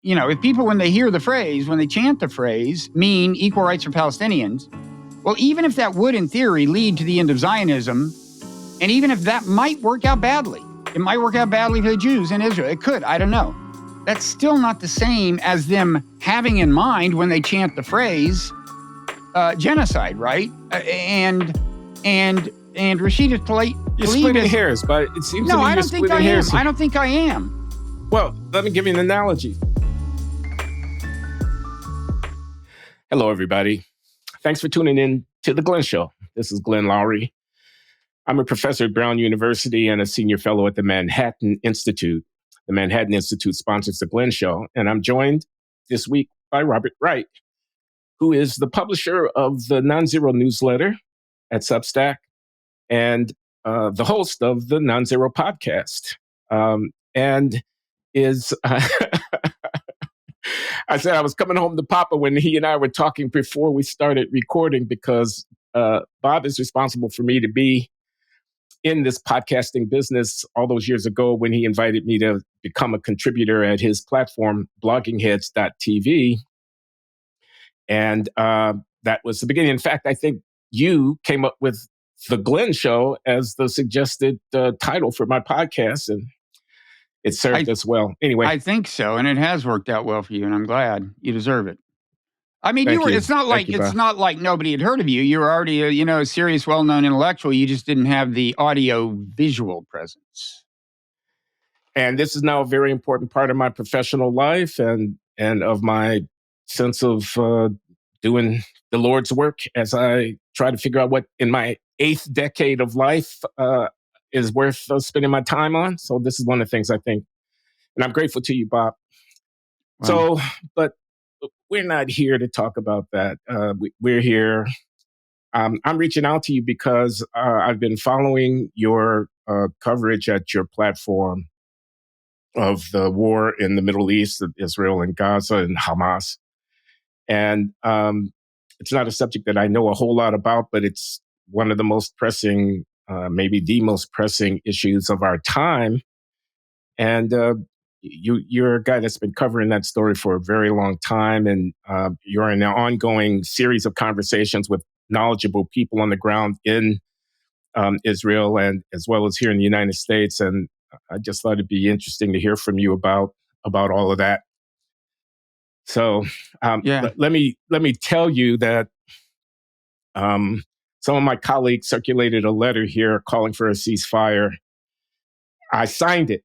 if people, when they hear the phrase, when they chant the phrase, mean equal rights for Palestinians, well, even if that would, in theory, lead to the end of Zionism, and even if that might work out badly, it might work out badly for the Jews in Israel. It could, I don't know. That's still not the same as them having in mind when they chant the phrase genocide, right? And Rashida Tlaib. You're splitting hairs, but it seems to me you're splitting hairs. I don't think I am. Well, let me give you an analogy. Hello, everybody. Thanks for tuning in to The Glenn Show. This is Glenn Loury. I'm a professor at Brown University and a senior fellow at the Manhattan Institute. The Manhattan Institute sponsors The Glenn Show, and I'm joined this week by Robert Wright, who is the publisher of the Nonzero newsletter at Substack and the host of the Nonzero podcast. And is... I said I was coming home to Papa when he and I were talking before we started recording because Bob is responsible for me to be in this podcasting business all those years ago when he invited me to become a contributor at his platform, bloggingheads.tv. And that was the beginning. In fact, I think you came up with The Glenn Show as the suggested title for my podcast, and it served us well. Anyway. I think so, and it has worked out well for you, and I'm glad. You deserve it. I mean, it's not like nobody had heard of you. You were already a serious, well-known intellectual. You just didn't have the audio-visual presence. And this is now a very important part of my professional life and of my sense of doing the Lord's work as I try to figure out what in my 8th decade of life is worth spending my time on. So this is one of the things I think, and I'm grateful to you, Bob. Wow. So, but we're not here to talk about that. We're here. I'm reaching out to you because I've been following your coverage at your platform of the war in the Middle East, of Israel and Gaza and Hamas. And it's not a subject that I know a whole lot about, but it's one of the most pressing, maybe the most pressing issues of our time. And you're a guy that's been covering that story for a very long time, and you're in an ongoing series of conversations with knowledgeable people on the ground in Israel and as well as here in the United States. And I just thought it'd be interesting to hear from you about all of that. So let me tell you that some of my colleagues circulated a letter here calling for a ceasefire. I signed it.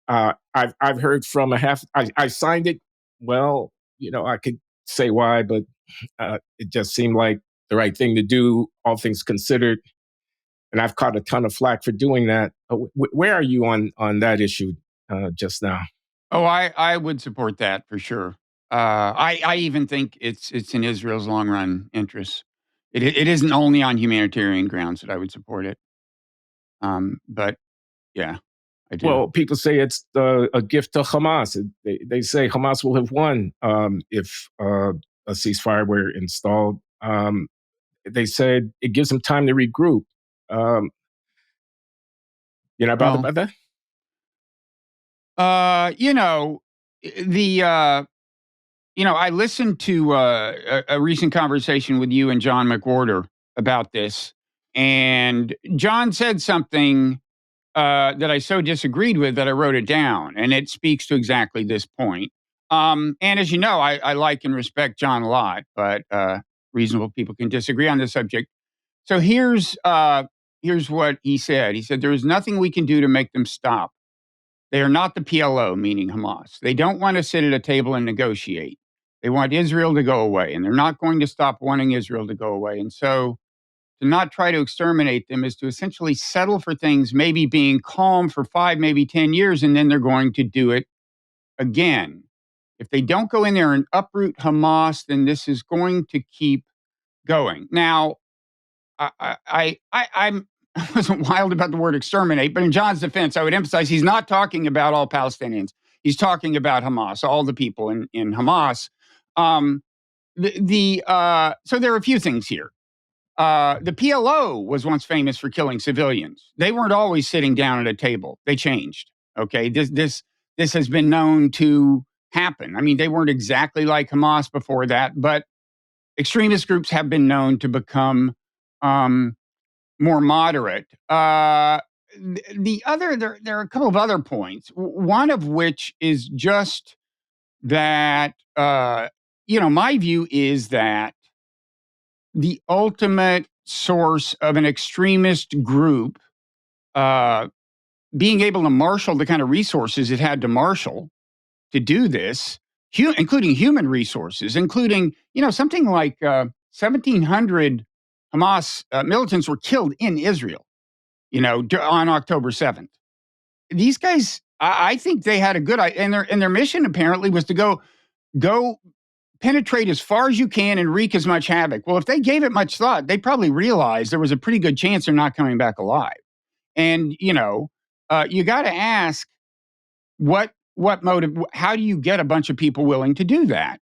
I've heard from I signed it. Well, I could say why, but it just seemed like the right thing to do, all things considered. And I've caught a ton of flack for doing that. Where are you on that issue just now? Oh, I would support that for sure. I even think it's in Israel's long run interests. It isn't only on humanitarian grounds that I would support it. But yeah, I do. Well, people say it's a gift to Hamas. They say Hamas will have won if a ceasefire were installed. They said it gives them time to regroup. You're not bothered about that? I listened to a recent conversation with you and John McWhorter about this, and John said something that I so disagreed with that I wrote it down, and it speaks to exactly this point. And as you know, I like and respect John a lot, but reasonable people can disagree on this subject. So here's what he said. He said, there is nothing we can do to make them stop. They are not the PLO, meaning Hamas. They don't want to sit at a table and negotiate. They want Israel to go away, and they're not going to stop wanting Israel to go away. And so to not try to exterminate them is to essentially settle for things maybe being calm for 5, maybe 10 years, and then they're going to do it again. If they don't go in there and uproot Hamas, then this is going to keep going. Now, I wasn't wild about the word exterminate, but in John's defense, I would emphasize he's not talking about all Palestinians. He's talking about Hamas, all the people in Hamas. So there are a few things here. The PLO was once famous for killing civilians. They weren't always sitting down at a table. They changed. Okay, this this has been known to happen. I mean, they weren't exactly like Hamas before that, but extremist groups have been known to become more moderate. There are a couple of other points. One of which is just that, my view is that the ultimate source of an extremist group being able to marshal the kind of resources it had to marshal to do this, including human resources, including, something like 1,700 Hamas militants were killed in Israel, on October 7th. These guys, I think they had a good idea, and their mission apparently was to go penetrate as far as you can and wreak as much havoc. Well, if they gave it much thought, they probably realized there was a pretty good chance they're not coming back alive. And, you got to ask what motive, how do you get a bunch of people willing to do that?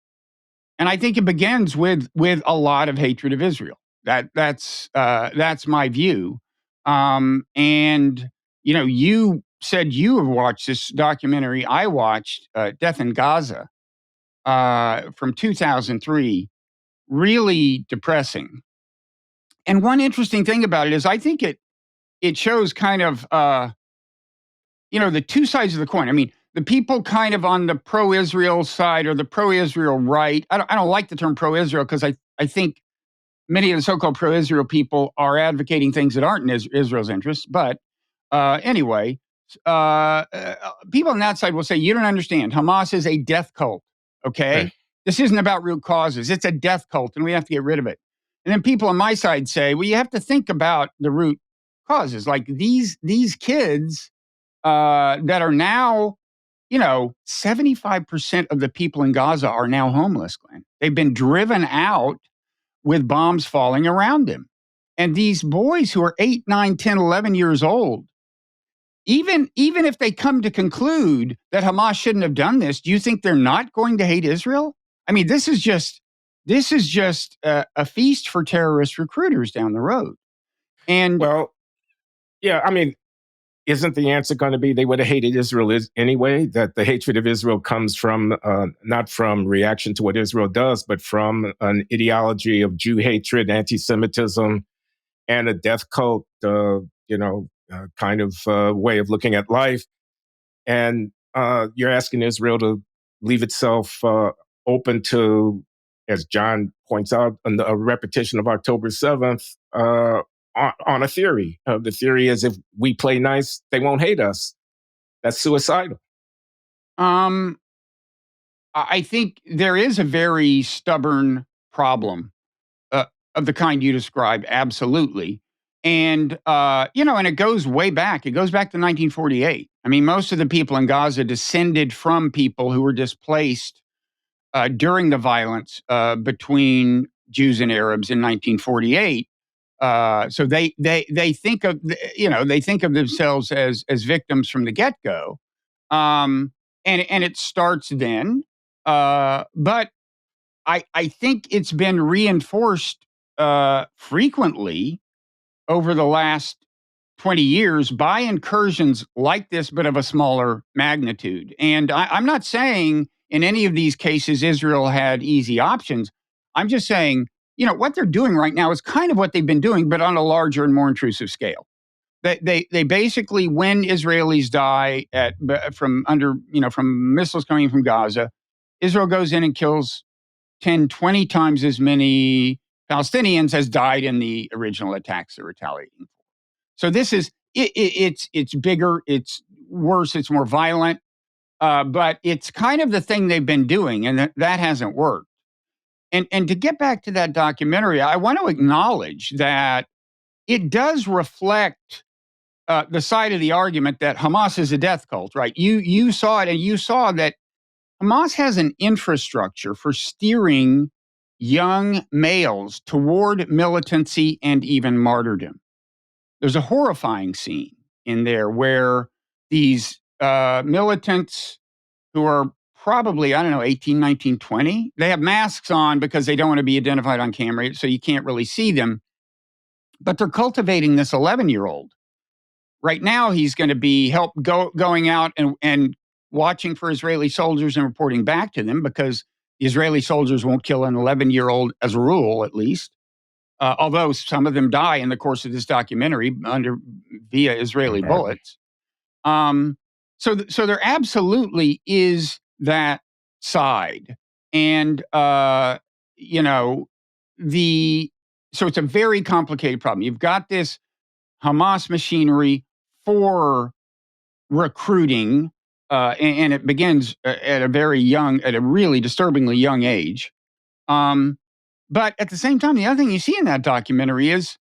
And I think it begins with a lot of hatred of Israel. That's my view. And, you said you have watched this documentary. I watched Death in Gaza from 2003. Really depressing. And one interesting thing about it is I think it shows kind of, the two sides of the coin. I mean, the people kind of on the pro-Israel side or the pro-Israel right. I don't like the term pro-Israel because I think many of the so-called pro-Israel people are advocating things that aren't in Israel's interests. But anyway, people on that side will say, you don't understand. Hamas is a death cult, okay? Right. This isn't about root causes. It's a death cult, and we have to get rid of it. And then people on my side say, well, you have to think about the root causes. Like these kids that are now, 75% of the people in Gaza are now homeless, Glenn. They've been driven out with bombs falling around them. And these boys who are 8, 9, 10, 11 years old, even if they come to conclude that Hamas shouldn't have done this, do you think they're not going to hate Israel? I mean, this is just a feast for terrorist recruiters down the road. And Well, yeah, I mean, isn't the answer going to be they would have hated Israel anyway? That the hatred of Israel comes from not from reaction to what Israel does, but from an ideology of Jew hatred, anti-Semitism, and a death cult, kind of way of looking at life. And you're asking Israel to leave itself open to, as John points out, a repetition of October 7th. On a theory. The theory is if we play nice, they won't hate us. That's suicidal. I think there is a very stubborn problem of the kind you described, absolutely. And, and it goes way back. It goes back to 1948. I mean, most of the people in Gaza descended from people who were displaced during the violence between Jews and Arabs in 1948. So they think of themselves as victims from the get-go, and it starts then. But I think it's been reinforced frequently over the last 20 years by incursions like this, but of a smaller magnitude. And I'm not saying in any of these cases Israel had easy options. I'm just saying, what they're doing right now is kind of what they've been doing, but on a larger and more intrusive scale. They basically, when Israelis die from missiles coming from Gaza, Israel goes in and kills 10, 20 times as many Palestinians as died in the original attacks they're retaliating for. So this is it's bigger, it's worse, it's more violent, but it's kind of the thing they've been doing, and that hasn't worked. And to get back to that documentary, I want to acknowledge that it does reflect the side of the argument that Hamas is a death cult, right? You saw it, and you saw that Hamas has an infrastructure for steering young males toward militancy and even martyrdom. There's a horrifying scene in there where these militants who are probably, 18, 19, 20, they have masks on because they don't want to be identified on camera, so you can't really see them. But they're cultivating this 11-year-old. Right now, he's going to be going out and watching for Israeli soldiers and reporting back to them, because the Israeli soldiers won't kill an 11-year-old as a rule, at least. Although some of them die in the course of this documentary via Israeli bullets. So there absolutely is that side, and you know, so it's a very complicated problem. You've got this Hamas machinery for recruiting, and it begins at a really disturbingly young age. But at the same time, the other thing you see in that documentary is,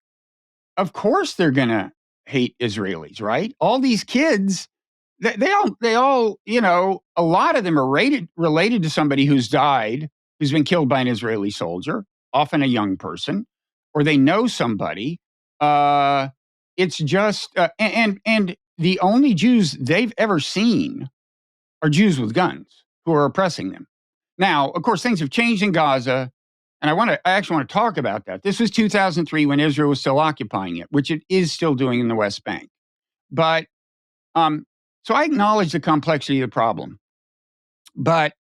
of course, they're going to hate Israelis, right? All these kids, they all, a lot of them are related to somebody who's died, who's been killed by an Israeli soldier, often a young person, or they know somebody. It's just, and the only Jews they've ever seen are Jews with guns who are oppressing them. Now, of course, things have changed in Gaza, and I actually want to talk about that. This was 2003 when Israel was still occupying it, which it is still doing in the West Bank. But so I acknowledge the complexity of the problem, but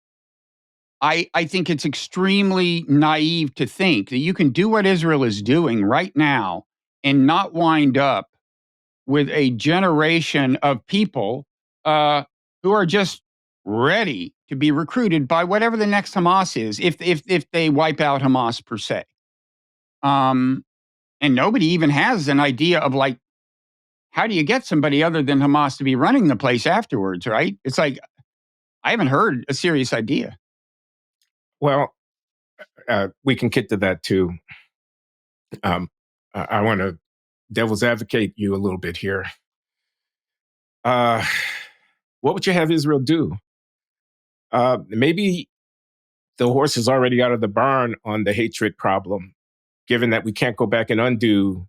I think it's extremely naive to think that you can do what Israel is doing right now and not wind up with a generation of people who are just ready to be recruited by whatever the next Hamas is, if they wipe out Hamas per se. And nobody even has an idea of, like, how do you get somebody other than Hamas to be running the place afterwards, right? It's like, I haven't heard a serious idea. Well, we can get to that too. I want to devil's advocate you a little bit here. What would you have Israel do? Maybe the horse is already out of the barn on the hatred problem, given that we can't go back and undo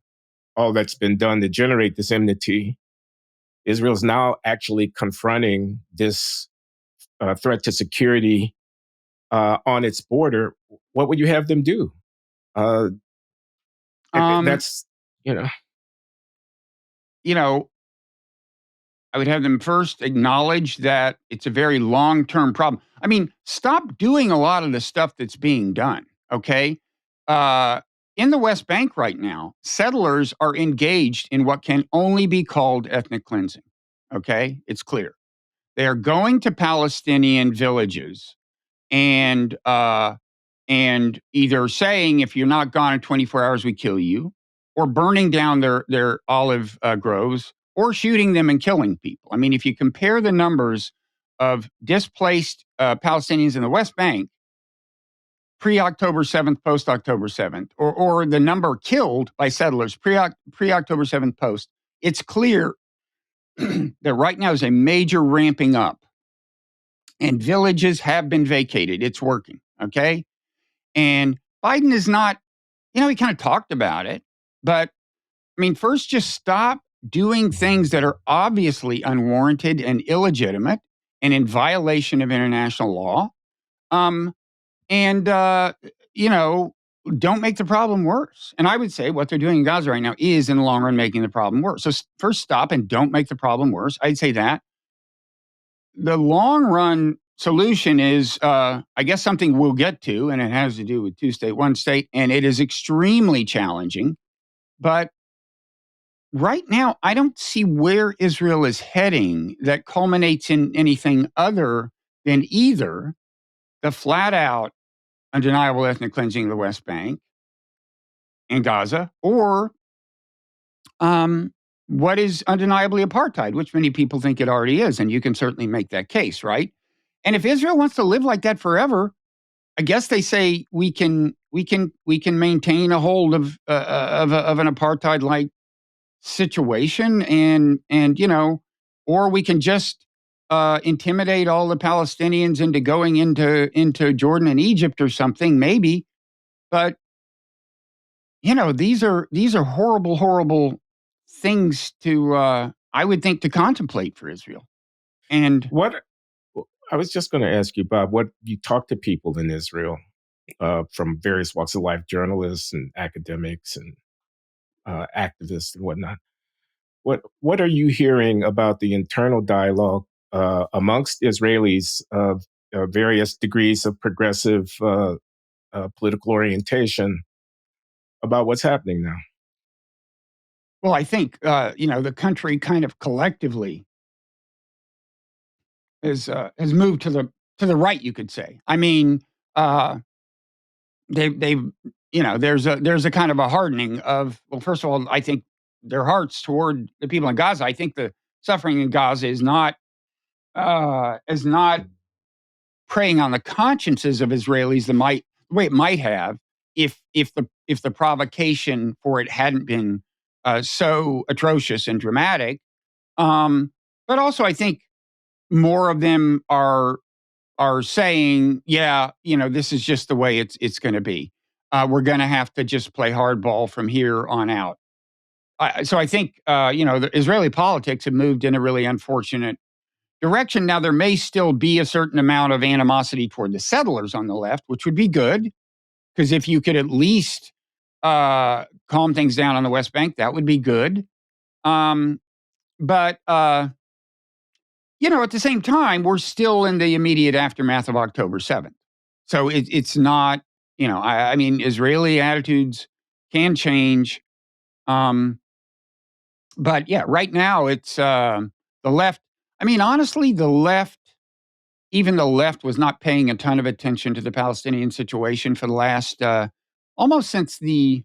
all that's been done to generate this enmity. Israel's now actually confronting this threat to security on its border. What would you have them do? That's, I would have them first acknowledge that it's a very long-term problem. I mean, stop doing a lot of the stuff that's being done, okay? In the West Bank right now, settlers are engaged in what can only be called ethnic cleansing, okay? It's clear. They are going to Palestinian villages and either saying, if you're not gone in 24 hours, we kill you, or burning down their olive groves, or shooting them and killing people. I mean, if you compare the numbers of displaced Palestinians in the West Bank pre-October 7th, post-October 7th, or the number killed by settlers pre-October 7th post, it's clear that right now is a major ramping up. And villages have been vacated. It's working, okay? And Biden is not, he kind of talked about it, but I mean, first, just stop doing things that are obviously unwarranted and illegitimate and in violation of international law. And don't make the problem worse. And I would say what they're doing in Gaza right now is, in the long run, making the problem worse. So first, stop and don't make the problem worse. I'd say that. The long run solution is, I guess, something we'll get to, and it has to do with two-state, one-state, and it is extremely challenging. But right now, I don't see where Israel is heading that culminates in anything other than either the flat-out undeniable ethnic cleansing of the West Bank and Gaza, or what is undeniably apartheid, which many people think it already is, and you can certainly make that case, right? And if Israel wants to live like that forever, I guess they say we can maintain a hold of an apartheid-like situation, and or we can just intimidate all the Palestinians into going into Jordan and Egypt or something, maybe. But these are horrible things to I would think to contemplate for Israel. And what I was just going to ask you, Bob, what you talk to people in Israel from various walks of life, journalists and academics and activists and whatnot. What are you hearing about the internal dialogue amongst Israelis of various degrees of progressive political orientation about what's happening now? Well, I think the country kind of collectively has moved to the right, you could say. I mean, uh, they've there's a kind of a hardening of, well, first of all, I think their hearts toward the people in Gaza. I think the suffering in Gaza is not preying on the consciences of Israelis the way it might have if the provocation for it hadn't been so atrocious and dramatic. But also, I think more of them are saying, yeah, this is just the way it's going to be. We're going to have to just play hardball from here on out. So I think the Israeli politics have moved in a really unfortunate direction. Now, there may still be a certain amount of animosity toward the settlers on the left, which would be good, because if you could at least calm things down on the West Bank, that would be good. But at the same time, we're still in the immediate aftermath of October 7th. So it's not, I mean, Israeli attitudes can change. But yeah, right now it's the left. I mean, honestly, even the left was not paying a ton of attention to the Palestinian situation for the last, almost since the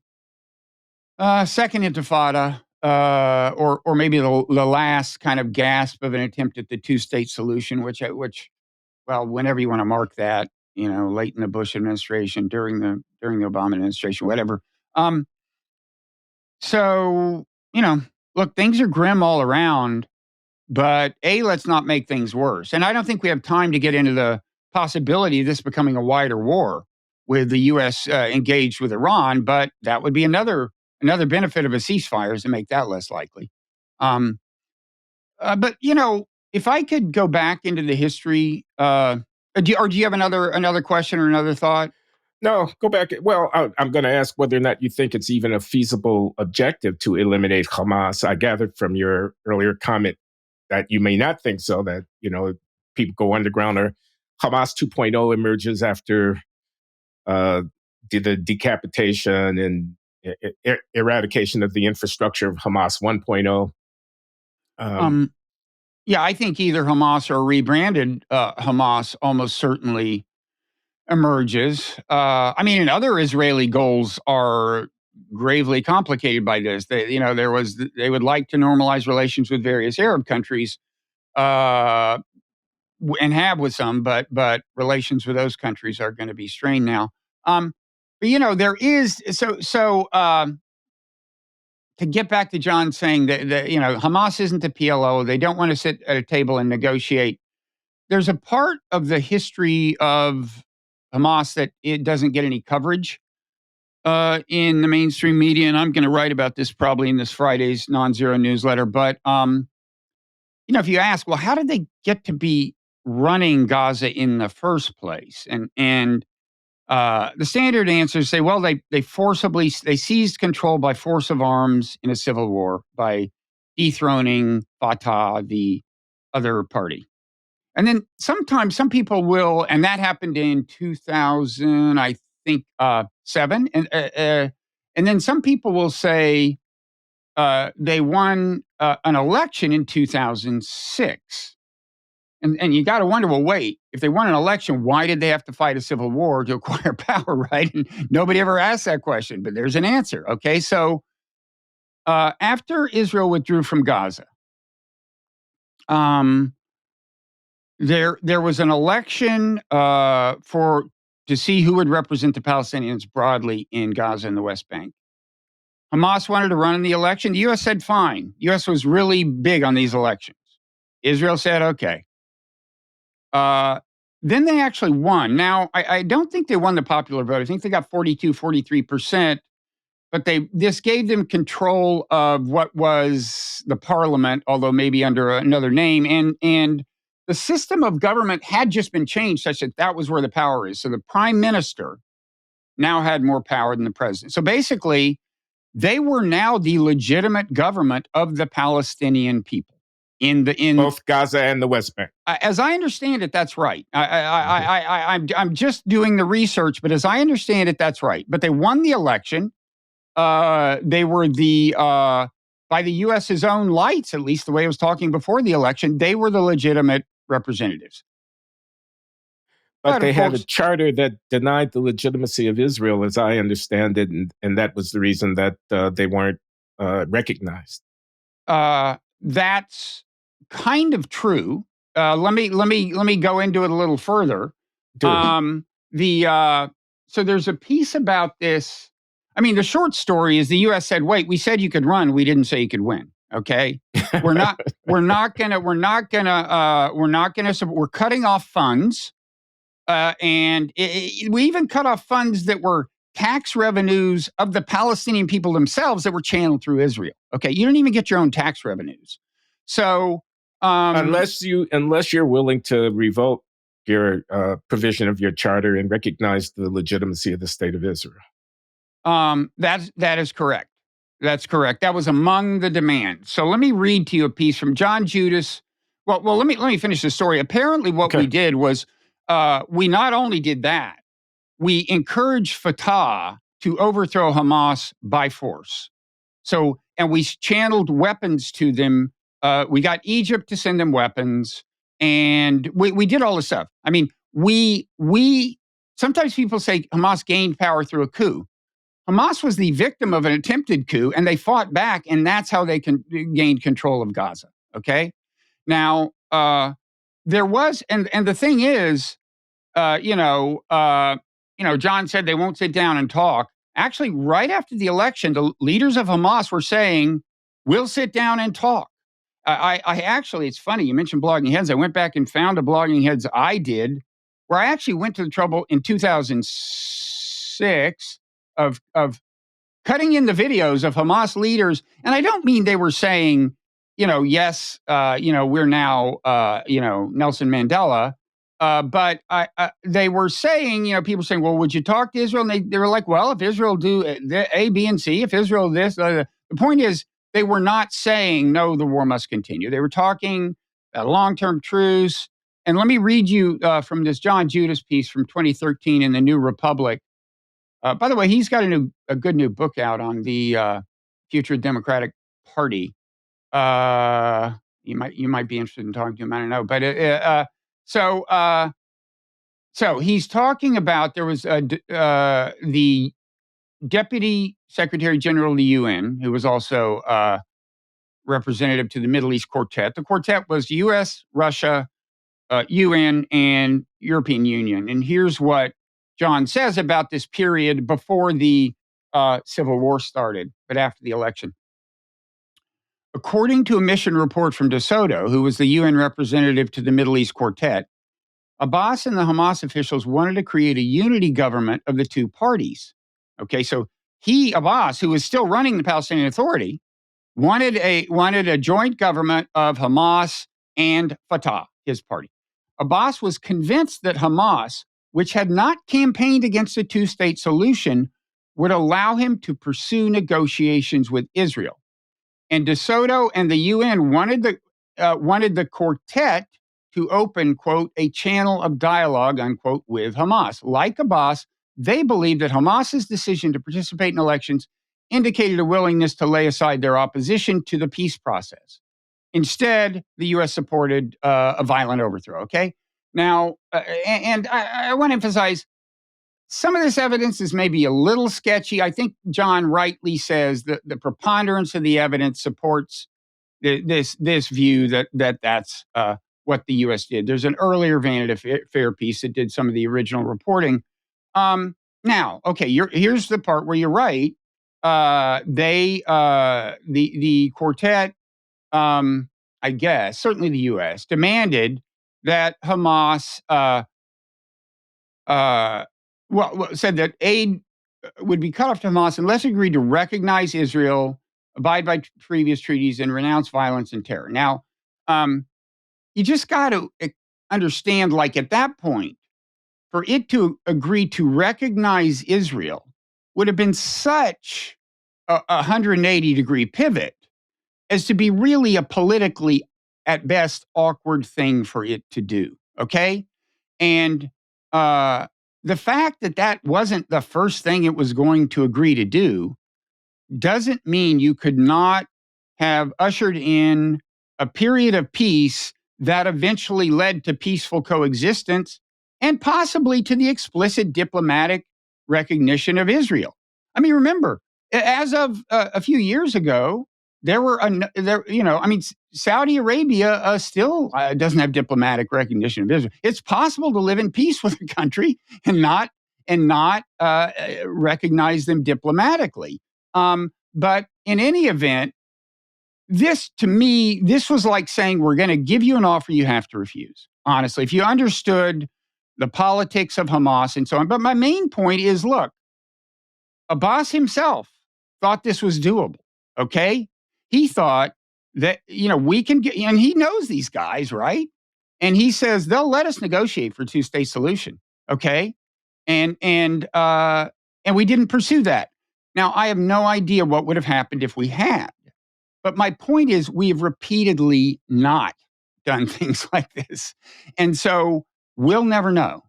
Second Intifada, or maybe the last kind of gasp of an attempt at the two-state solution, which, well, whenever you want to mark that, late in the Bush administration, during the Obama administration, whatever. So look, things are grim all around, but let's not make things worse. And I don't think we have time to get into the possibility of this becoming a wider war with the U.S. Engaged with Iran, but that would be another benefit of a ceasefire is to make that less likely. Um, but if I could go back into the history, do you have another question or another thought? No, go back. Well, I'm going to ask whether or not you think it's even a feasible objective to eliminate Hamas. I gathered from your earlier comment that you may not think so, that, people go underground, or Hamas 2.0 emerges after the decapitation and eradication of the infrastructure of Hamas 1.0. Yeah, I think either Hamas or rebranded Hamas almost certainly emerges. I mean, and other Israeli goals are gravely complicated by this. They would like to normalize relations with various Arab countries, and have with some, but relations with those countries are going to be strained now. But there is to get back to John saying that Hamas isn't the PLO. They don't want to sit at a table and negotiate. There's a part of the history of Hamas that it doesn't get any coverage in the mainstream media, and I'm going to write about this probably in this Friday's Nonzero newsletter. But if you ask, well, how did they get to be running Gaza in the first place? And the standard answers say, well, they seized control by force of arms in a civil war by dethroning Fatah, the other party. And then sometimes some people will, and that happened in 2000, I think, 7. And then some people will say they won an election in 2006. And you got to wonder, well, wait, if they won an election, why did they have to fight a civil war to acquire power, right? And nobody ever asked that question, but there's an answer. Okay, so after Israel withdrew from Gaza, there was an election to see who would represent the Palestinians broadly in Gaza and the West Bank. Hamas wanted to run in the election. The U.S. said, fine. The U.S. was really big on these elections. Israel said, okay. Then they actually won. Now, I don't think they won the popular vote. I think they got 43%, but this gave them control of what was the parliament, although maybe under another name. And the system of government had just been changed such that was where the power is. So the prime minister now had more power than the president. So basically, they were now the legitimate government of the Palestinian people. in both Gaza and the West Bank. As I understand it, that's right. I'm just doing the research, but as I understand it, that's right. But they won the election. They were by the U.S.'s own lights, at least the way I was talking before the election, they were the legitimate representatives. But they had a charter that denied the legitimacy of Israel, as I understand it, and that was the reason that they weren't recognized. That's kind of true. Let me go into it a little further. So there's a piece about this. I mean, the short story is the U.S. said, "Wait, we said you could run. We didn't say you could win." Okay, we're not gonna. We're cutting off funds, and we even cut off funds that were tax revenues of the Palestinian people themselves that were channeled through Israel. Okay, you don't even get your own tax revenues. So unless you're willing to revoke your provision of your charter and recognize the legitimacy of the state of Israel. That is correct. That's correct. That was among the demands. So let me read to you a piece from John Judas. Well, let me finish the story. Apparently, what we did was we not only did that, we encouraged Fatah to overthrow Hamas by force. So, and we channeled weapons to them. We got Egypt to send them weapons, and we did all this stuff. I mean, we sometimes people say Hamas gained power through a coup. Hamas was the victim of an attempted coup, and they fought back, and that's how they gained control of Gaza. Okay, now there was, and the thing is, John said they won't sit down and talk. Actually, right after the election, the leaders of Hamas were saying, "We'll sit down and talk." I actually, it's funny you mentioned Blogging Heads. I went back and found a Blogging Heads I did, where I actually went to the trouble in 2006 of cutting in the videos of Hamas leaders, and I don't mean they were saying, yes, we're now, Nelson Mandela, but they were saying, people saying, well, would you talk to Israel? And they were like, well, if Israel do A, B, and C, if Israel this, the point is they were not saying, no, the war must continue. They were talking about long-term truce. And let me read you from this John Judas piece from 2013 in the New Republic. By the way, he's got a good new book out on the future Democratic Party. You might be interested in talking to him. I don't know, but so he's talking about there was the Deputy Secretary General of the UN, who was also representative to the Middle East Quartet. The quartet was U.S., Russia, UN, and European Union. And here's what John says about this period before the Civil War started, but after the election. According to a mission report from De Soto, who was the UN representative to the Middle East Quartet, Abbas and the Hamas officials wanted to create a unity government of the two parties. Okay, so Abbas, who was still running the Palestinian Authority, wanted a joint government of Hamas and Fatah, his party. Abbas was convinced that Hamas, which had not campaigned against a two-state solution, would allow him to pursue negotiations with Israel. And De Soto and the UN wanted the quartet to open, quote, a channel of dialogue, unquote, with Hamas. Like Abbas, they believed that Hamas's decision to participate in elections indicated a willingness to lay aside their opposition to the peace process. Instead, the U.S. supported a violent overthrow, okay? Now, and I want to emphasize, some of this evidence is maybe a little sketchy. I think John rightly says that the preponderance of the evidence supports this view that's what the U.S. did. There's an earlier Vanity Fair piece that did some of the original reporting. Now, okay, here's the part where you're right. The quartet, I guess, certainly the U.S., demanded that Hamas said that aid would be cut off to Hamas unless it agreed to recognize Israel, abide by previous treaties, and renounce violence and terror. Now, you just got to understand, like at that point, for it to agree to recognize Israel would have been such a 180-degree pivot as to be really a politically at best, awkward thing for it to do. Okay. And the fact that that wasn't the first thing it was going to agree to do doesn't mean you could not have ushered in a period of peace that eventually led to peaceful coexistence and possibly to the explicit diplomatic recognition of Israel. I mean, remember, as of a few years ago, there were, Saudi Arabia still doesn't have diplomatic recognition of Israel. It's possible to live in peace with a country and not recognize them diplomatically. But in any event, to me, this was like saying, we're going to give you an offer you have to refuse. Honestly, if you understood the politics of Hamas and so on. But my main point is, look, Abbas himself thought this was doable. Okay. He thought that, we can get, and he knows these guys, right? And he says they'll let us negotiate for a two-state solution. Okay. And we didn't pursue that. Now, I have no idea what would have happened if we had. But my point is, we have repeatedly not done things like this. And so we'll never know,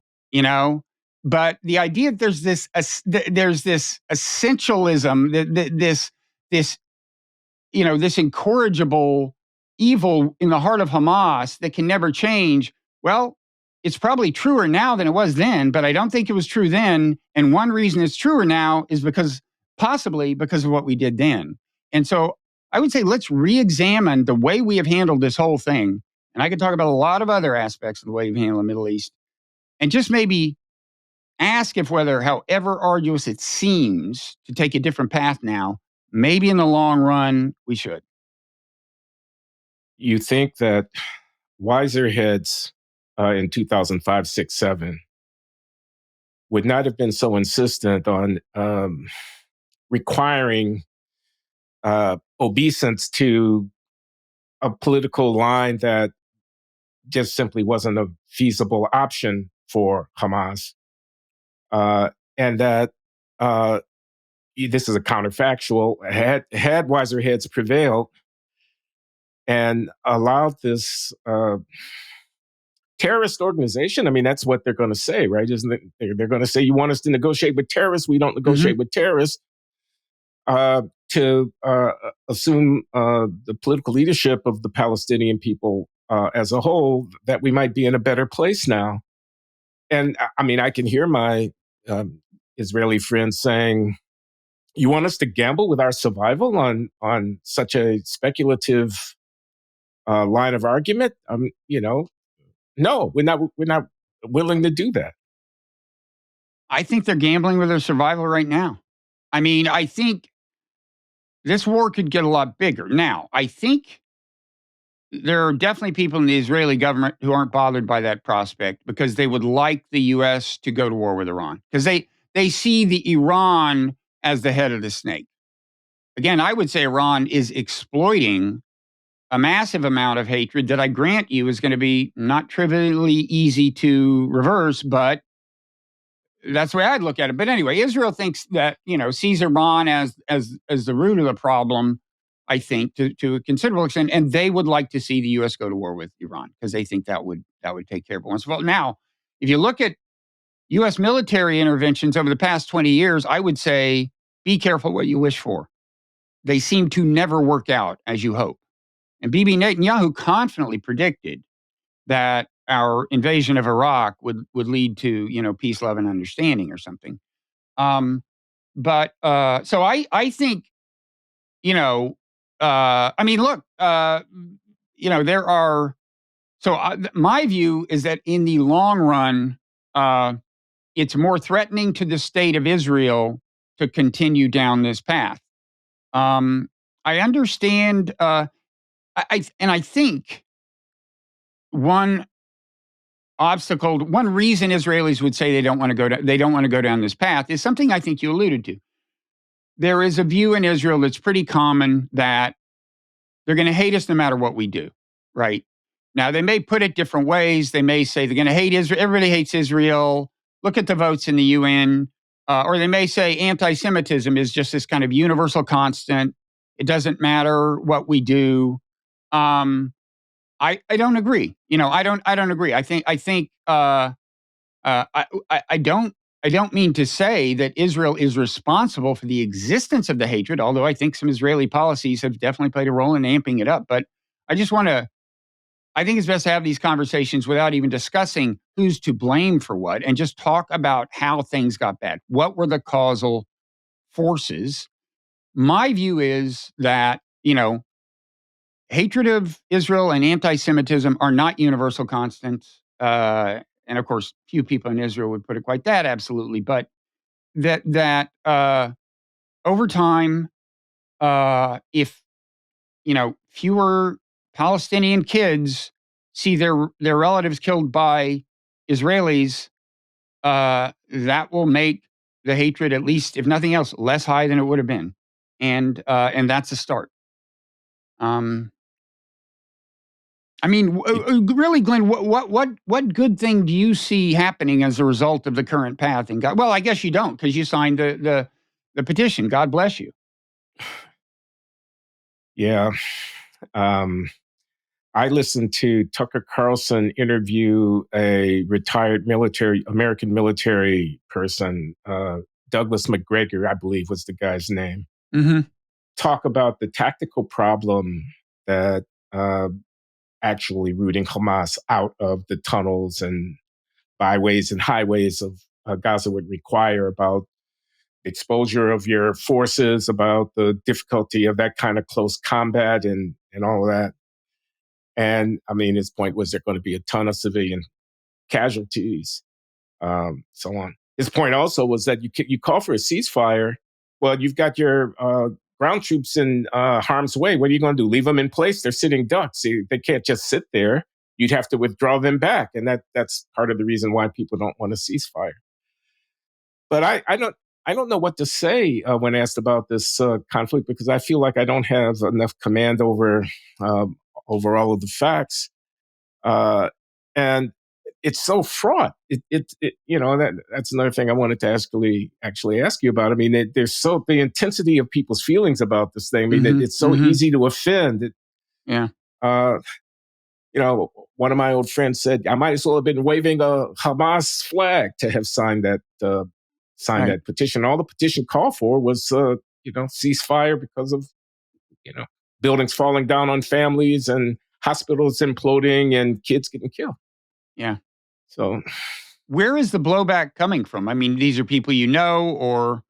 But the idea that there's this essentialism, this incorrigible evil in the heart of Hamas that can never change. Well, it's probably truer now than it was then, but I don't think it was true then. And one reason it's truer now is possibly because of what we did then. And so I would say, let's re-examine the way we have handled this whole thing. And I could talk about a lot of other aspects of the way we've handled the Middle East, and just maybe ask if whether, however arduous it seems to take a different path now, maybe in the long run, we should. You think that wiser heads in 2005, 6, 7 would not have been so insistent on requiring obeisance to a political line that just simply wasn't a feasible option for Hamas. And that this is a counterfactual, had wiser heads prevailed and allowed this terrorist organization, I mean, that's what they're going to say, right? Isn't it? They're going to say, you want us to negotiate with terrorists? We don't negotiate with terrorists. To assume the political leadership of the Palestinian people as a whole, that we might be in a better place now. And I mean, I can hear my Israeli friends saying, you want us to gamble with our survival on such a speculative line of argument? No, we're not willing to do that. I think they're gambling with their survival right now. I mean, I think this war could get a lot bigger. Now, I think there are definitely people in the Israeli government who aren't bothered by that prospect because they would like the U.S. to go to war with Iran, because they see the Iran as the head of the snake. Again, I would say Iran is exploiting a massive amount of hatred that I grant you is going to be not trivially easy to reverse, but that's the way I'd look at it. But anyway, Israel thinks that, sees Iran as the root of the problem, I think, to a considerable extent, and they would like to see the U.S. go to war with Iran because they think that would take care of it once for all. Now, if you look at U.S. military interventions over the past 20 years, I would say be careful what you wish for. They seem to never work out as you hope. And Bibi Netanyahu confidently predicted that our invasion of Iraq would lead to, peace, love, and understanding or something. So I think, look, there are. So my view is that in the long run, it's more threatening to the state of Israel to continue down this path. I understand. I think one reason Israelis would say they don't want to go down this path is something I think you alluded to. There is a view in Israel that's pretty common that they're going to hate us no matter what we do, right? Now, they may put it different ways. They may say they're going to hate Israel. Everybody hates Israel. Look at the votes in the UN. Or they may say anti-Semitism is just this kind of universal constant. It doesn't matter what we do. I don't agree. I don't agree. I don't mean to say that Israel is responsible for the existence of the hatred, although I think some Israeli policies have definitely played a role in amping it up. But I just want to, I think it's best to have these conversations without even discussing who's to blame for what and just talk about how things got bad. What were the causal forces? My view is that, hatred of Israel and anti Semitism are not universal constants. And of course, few people in Israel would put it quite that absolutely. But that over time, if fewer Palestinian kids see their relatives killed by Israelis, that will make the hatred, at least if nothing else, less high than it would have been, and that's a start. Um, I mean, really, Glenn, what good thing do you see happening as a result of the current path in God? Well, I guess you don't because you signed the petition. God bless you. Yeah. I listened to Tucker Carlson interview a retired American military person, Douglas McGregor, I believe was the guy's name, Mm-hmm. talk about the tactical problem that actually rooting Hamas out of the tunnels and byways and highways of Gaza would require, about exposure of your forces, about the difficulty of that kind of close combat and all of that. And I mean, his point was there going to be a ton of civilian casualties, so on. His point also was that you call for a ceasefire. Well, you've got your ground troops in harm's way. What are you going to do? Leave them in place? They're sitting ducks. They can't just sit there. You'd have to withdraw them back, and that's part of the reason why people don't want a ceasefire. But I don't know what to say when asked about this conflict, because I feel like I don't have enough command over all of the facts, and it's so fraught. That's another thing I wanted to actually ask you about. I mean, there's the intensity of people's feelings about this thing. I mean, it's so easy to offend. Yeah. Uh, one of my old friends said I might as well have been waving a Hamas flag to have signed that petition. All the petition called for was ceasefire because of buildings falling down on families and hospitals imploding and kids getting killed. Yeah. So where is the blowback coming from? I mean, these are people or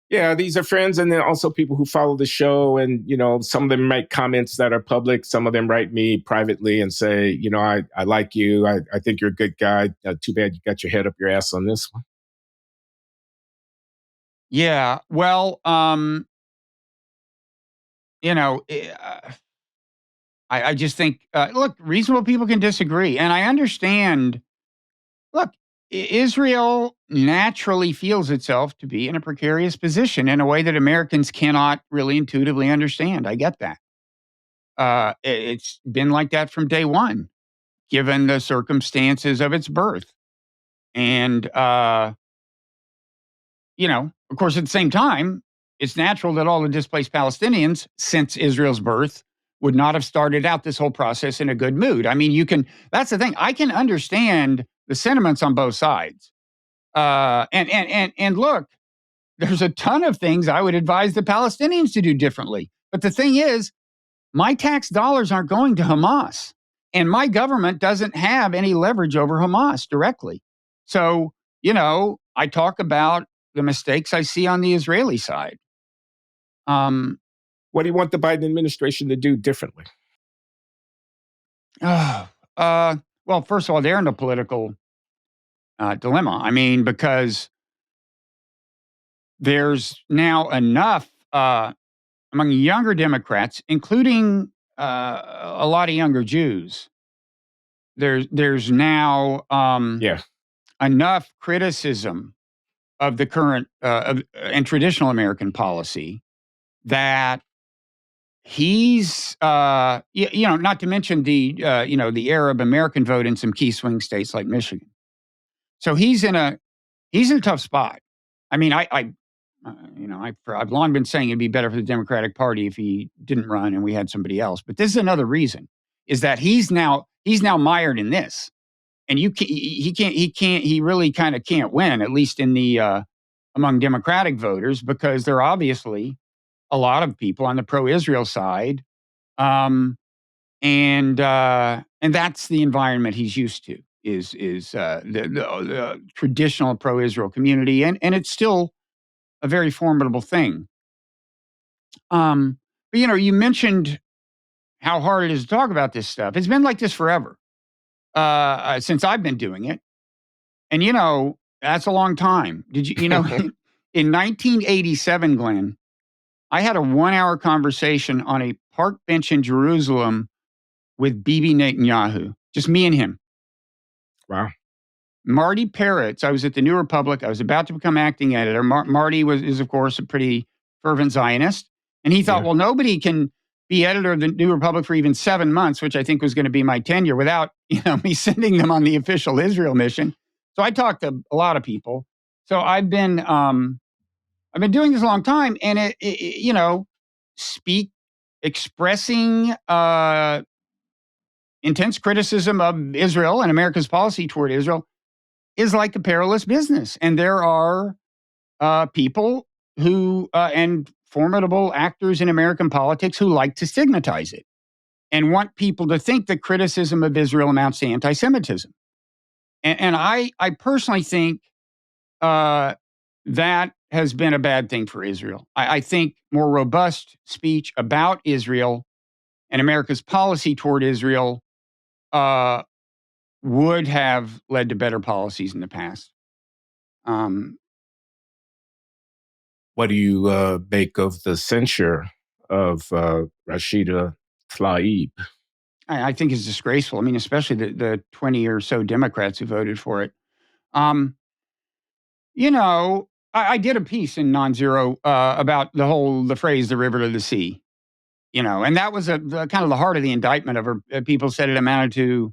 yeah, these are friends, and then also people who follow the show. And some of them make comments that are public. Some of them write me privately and say, I like you. I think you're a good guy. Too bad you got your head up your ass on this one. Yeah. Well, I just think, look, reasonable people can disagree. And I understand, look, Israel naturally feels itself to be in a precarious position in a way that Americans cannot really intuitively understand. I get that. It's been like that from day one, given the circumstances of its birth. And, of course, at the same time, it's natural that all the displaced Palestinians since Israel's birth would not have started out this whole process in a good mood. I mean, that's the thing. I can understand the sentiments on both sides. And look, there's a ton of things I would advise the Palestinians to do differently. But the thing is, my tax dollars aren't going to Hamas, and my government doesn't have any leverage over Hamas directly. So, I talk about the mistakes I see on the Israeli side. What do you want the Biden administration to do differently? Well, first of all, they're in a political dilemma. I mean, because there's now enough among younger Democrats, including a lot of younger Jews. There's now enough criticism of the current and traditional American policy that he's not to mention the Arab American vote in some key swing states like Michigan. So he's in a tough spot. I mean, I've long been saying it'd be better for the Democratic Party if he didn't run and we had somebody else. But this is another reason. is that he's now mired in this, and he really kind of can't win, at least in the among Democratic voters, because there are obviously a lot of people on the pro-Israel side, and that's the environment he's used to, is the traditional pro-Israel community, and it's still a very formidable thing. But you mentioned how hard it is to talk about this stuff. It's been like this forever, since I've been doing it, and that's a long time. Did you in 1987, Glenn, I had a 1-hour conversation on a park bench in Jerusalem with Bibi Netanyahu, just me and him. Wow. Marty Peretz, I was at the New Republic. I was about to become acting editor. Marty is, of course, a pretty fervent Zionist. And he thought, well, nobody can be editor of the New Republic for even 7 months, which I think was going to be my tenure, without me sending them on the official Israel mission. So I talked to a lot of people. So I've been doing this a long time, and expressing intense criticism of Israel and America's policy toward Israel is like a perilous business. And there are people who and formidable actors in American politics who like to stigmatize it and want people to think that criticism of Israel amounts to anti-Semitism. And I personally think that has been a bad thing for Israel. I think more robust speech about Israel and America's policy toward Israel would have led to better policies in the past. What do you make of the censure of Rashida Tlaib? I think it's disgraceful. I mean, especially the 20 or so Democrats who voted for it. I did a piece in Nonzero about the phrase "the river to the sea," and that was kind of the heart of the indictment of her. People said it amounted to,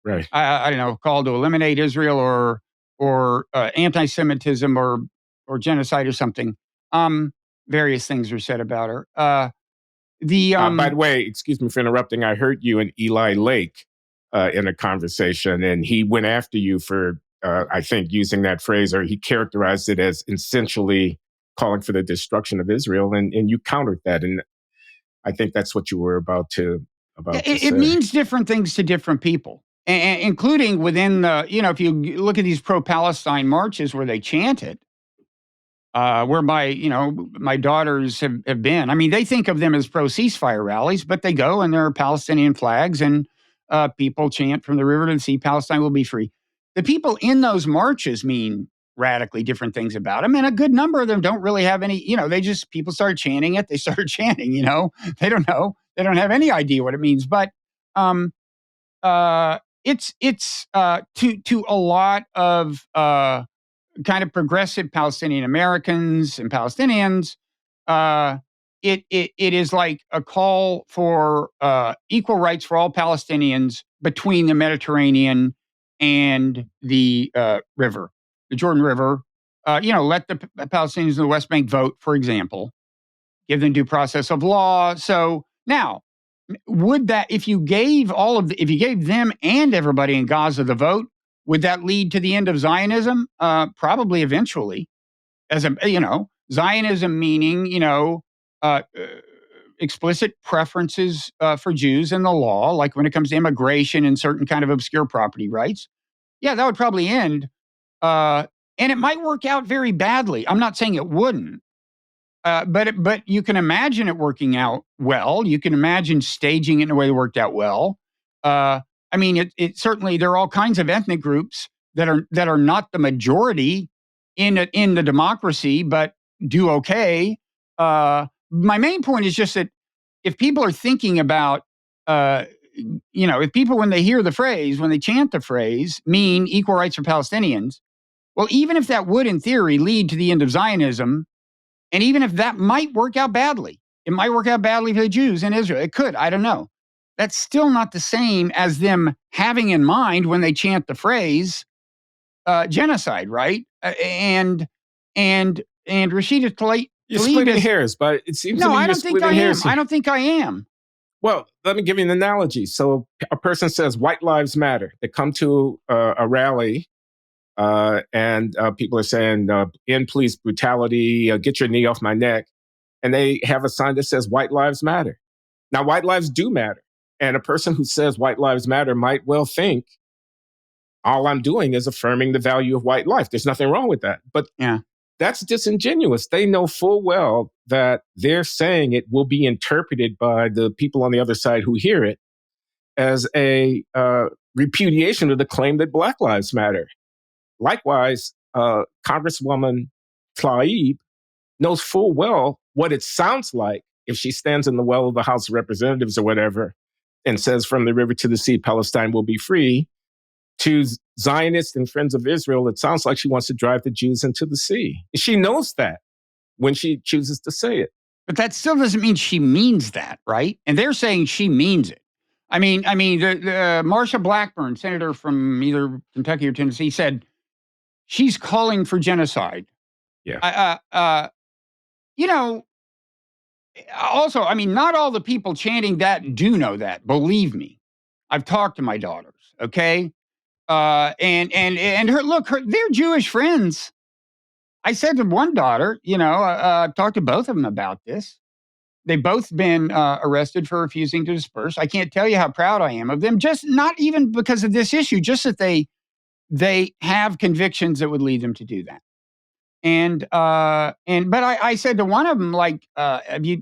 right? I don't know, call to eliminate Israel or anti-Semitism or genocide or something. Various things were said about her. By the way, excuse me for interrupting. I heard you and Eli Lake in a conversation, and he went after you for, I think, using that phrase, or he characterized it as essentially calling for the destruction of Israel, and you countered that, and I think that's what you were about to say. It means different things to different people, including within the, if you look at these pro-Palestine marches where they chant it, where my daughters have been. I mean, they think of them as pro-ceasefire rallies, but they go and there are Palestinian flags and people chant "from the river to the sea, Palestine will be free." The people in those marches mean radically different things about them, and a good number of them don't really have any, people started chanting it. They started chanting, they don't know. They don't have any idea what it means. But it's to a lot of kind of progressive Palestinian Americans and Palestinians, it is like a call for equal rights for all Palestinians between the Mediterranean and the river, the Jordan River. Let the Palestinians in the West Bank vote, for example, give them due process of law. So now, would that, if you gave them and everybody in Gaza the vote, would that lead to the end of Zionism? Probably eventually. Zionism meaning, explicit preferences for Jews in the law, like when it comes to immigration and certain kind of obscure property rights. Yeah, that would probably end. And it might work out very badly. I'm not saying it wouldn't. But you can imagine it working out well. You can imagine staging it in a way that worked out well. It certainly, there are all kinds of ethnic groups that are not the majority in the democracy, but do okay. My main point is just that if people are thinking about, if people, when they hear the phrase, when they chant the phrase, mean equal rights for Palestinians, well, even if that would, in theory, lead to the end of Zionism, and even if that might work out badly, it might work out badly for the Jews in Israel. It could. I don't know. That's still not the same as them having in mind when they chant the phrase genocide, right? And Rashida Tlaib. You're splitting hairs, but it seems to me I don't think I am. I don't think I am. Well, let me give you an analogy. So a person says white lives matter. They come to a rally and people are saying, end police brutality, get your knee off my neck. And they have a sign that says white lives matter. Now, white lives do matter. And a person who says white lives matter might well think, all I'm doing is affirming the value of white life. There's nothing wrong with that. But Yeah. that's disingenuous. They know full well that they're saying it will be interpreted by the people on the other side who hear it as a repudiation of the claim that Black Lives Matter. Likewise, Congresswoman Tlaib knows full well what it sounds like if she stands in the well of the House of Representatives or whatever and says, from the river to the sea, Palestine will be free. To Zionists and friends of Israel, it sounds like she wants to drive the Jews into the sea. She knows that when she chooses to say it. But that still doesn't mean she means that, right? And they're saying she means it. I mean, the Marsha Blackburn, senator from either Kentucky or Tennessee, said she's calling for genocide. Yeah. Also, I mean, not all the people chanting that do know that. Believe me, I've talked to my daughters. Okay, and they're Jewish friends. I said to one daughter, I've talked to both of them about this. They've both been arrested for refusing to disperse. I can't tell you how proud I am of them. Just not even because of this issue, just that they have convictions that would lead them to do that. But I said to one of them, like, have you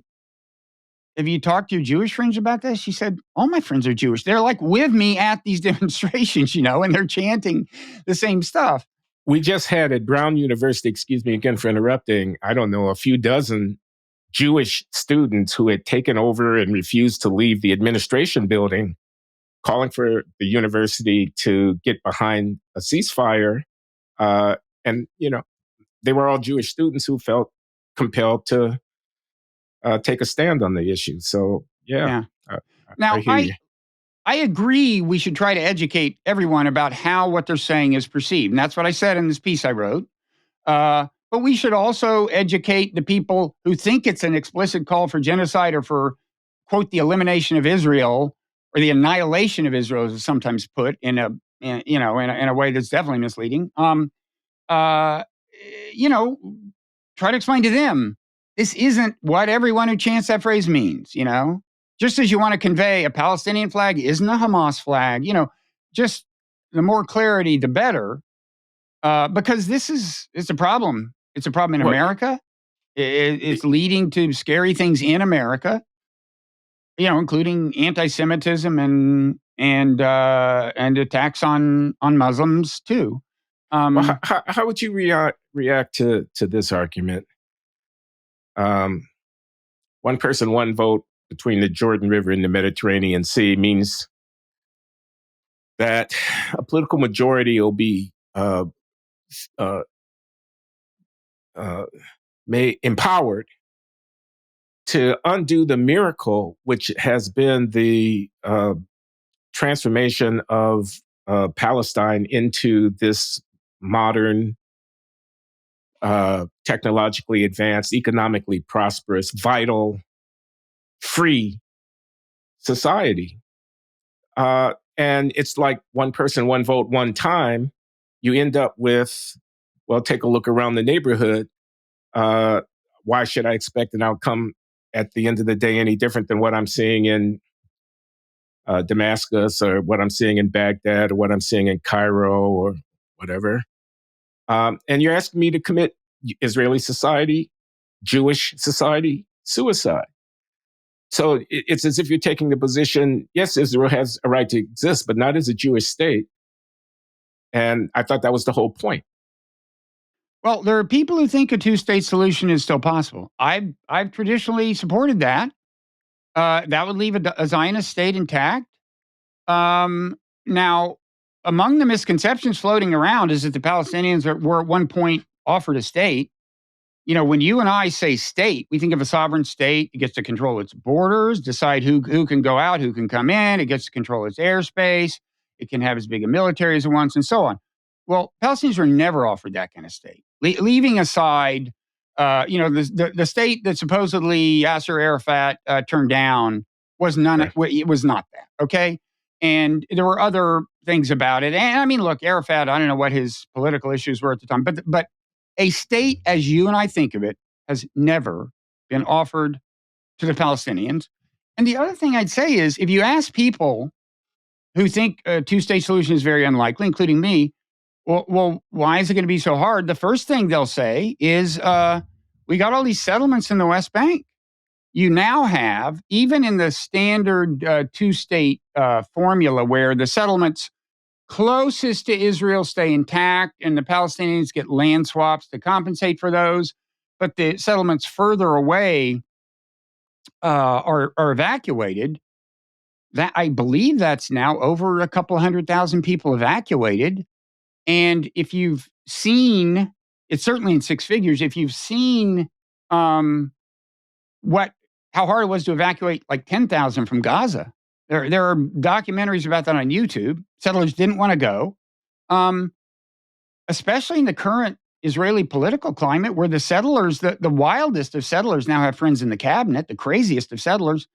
talked to your Jewish friends about this? She said, all my friends are Jewish. They're like with me at these demonstrations, and they're chanting the same stuff. We just had at Brown University, excuse me again for interrupting, I don't know, a few dozen Jewish students who had taken over and refused to leave the administration building, calling for the university to get behind a ceasefire. And they were all Jewish students who felt compelled to take a stand on the issue. So, yeah. Now, I hear you. I agree we should try to educate everyone about how what they're saying is perceived. And that's what I said in this piece I wrote. But we should also educate the people who think it's an explicit call for genocide or for, quote, the elimination of Israel or the annihilation of Israel, as it's sometimes put in a way that's definitely misleading. Try to explain to them, this isn't what everyone who chants that phrase means, Just as you want to convey a Palestinian flag isn't a Hamas flag, just the more clarity, the better. Because it's a problem. It's a problem in America. It's leading to scary things in America, including anti-Semitism and attacks on Muslims too. How would you react to this argument? One person, one vote between the Jordan River and the Mediterranean Sea means that a political majority will be empowered to undo the miracle, which has been the transformation of Palestine into this modern, technologically advanced, economically prosperous, vital, free society. And it's like one person, one vote, one time. You end up with, well, take a look around the neighborhood. Why should I expect an outcome at the end of the day any different than what I'm seeing in Damascus or what I'm seeing in Baghdad or what I'm seeing in Cairo or whatever? And you're asking me to commit Israeli society, Jewish society, suicide. So it's as if you're taking the position, yes, Israel has a right to exist, but not as a Jewish state. And I thought that was the whole point. Well, there are people who think a two-state solution is still possible. I've traditionally supported that. That would leave a Zionist state intact. Now, among the misconceptions floating around is that the Palestinians were at one point offered a state. When you and I say state, we think of a sovereign state. It gets to control its borders, decide who can go out, who can come in. It gets to control its airspace. It can have as big a military as it wants, and so on. Well, Palestinians were never offered that kind of state. Leaving aside, the state that supposedly Yasser Arafat turned down was none. Right. It was not that. Okay. And there were other things about it. And I mean, look, Arafat, I don't know what his political issues were at the time, but a state as you and I think of it has never been offered to the Palestinians. And the other thing I'd say is if you ask people who think a two-state solution is very unlikely, including me, well, why is it going to be so hard? The first thing they'll say is we got all these settlements in the West Bank. You now have, even in the standard two-state formula where the settlements closest to Israel stay intact and the Palestinians get land swaps to compensate for those, but the settlements further away are evacuated. That I believe that's now over a couple 100,000 people evacuated. And if you've seen, it's certainly in six figures. If you've seen how hard it was to evacuate like 10,000 from Gaza, there are documentaries about that on YouTube. Settlers didn't want to go, especially in the current Israeli political climate, where the settlers, the wildest of settlers, now have friends in the cabinet. The craziest of settlers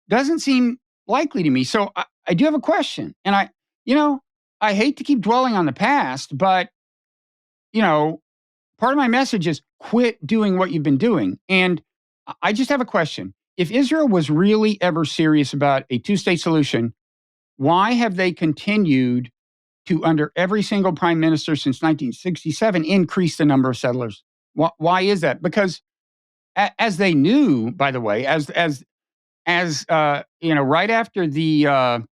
doesn't seem likely to me. So I do have a question, and I hate to keep dwelling on the past, but part of my message is quit doing what you've been doing. And I just have a question. If Israel was really ever serious about a two-state solution, why have they continued to, under every single prime minister since 1967, increase the number of settlers? Why is that? Because as they knew, by the way, as right after the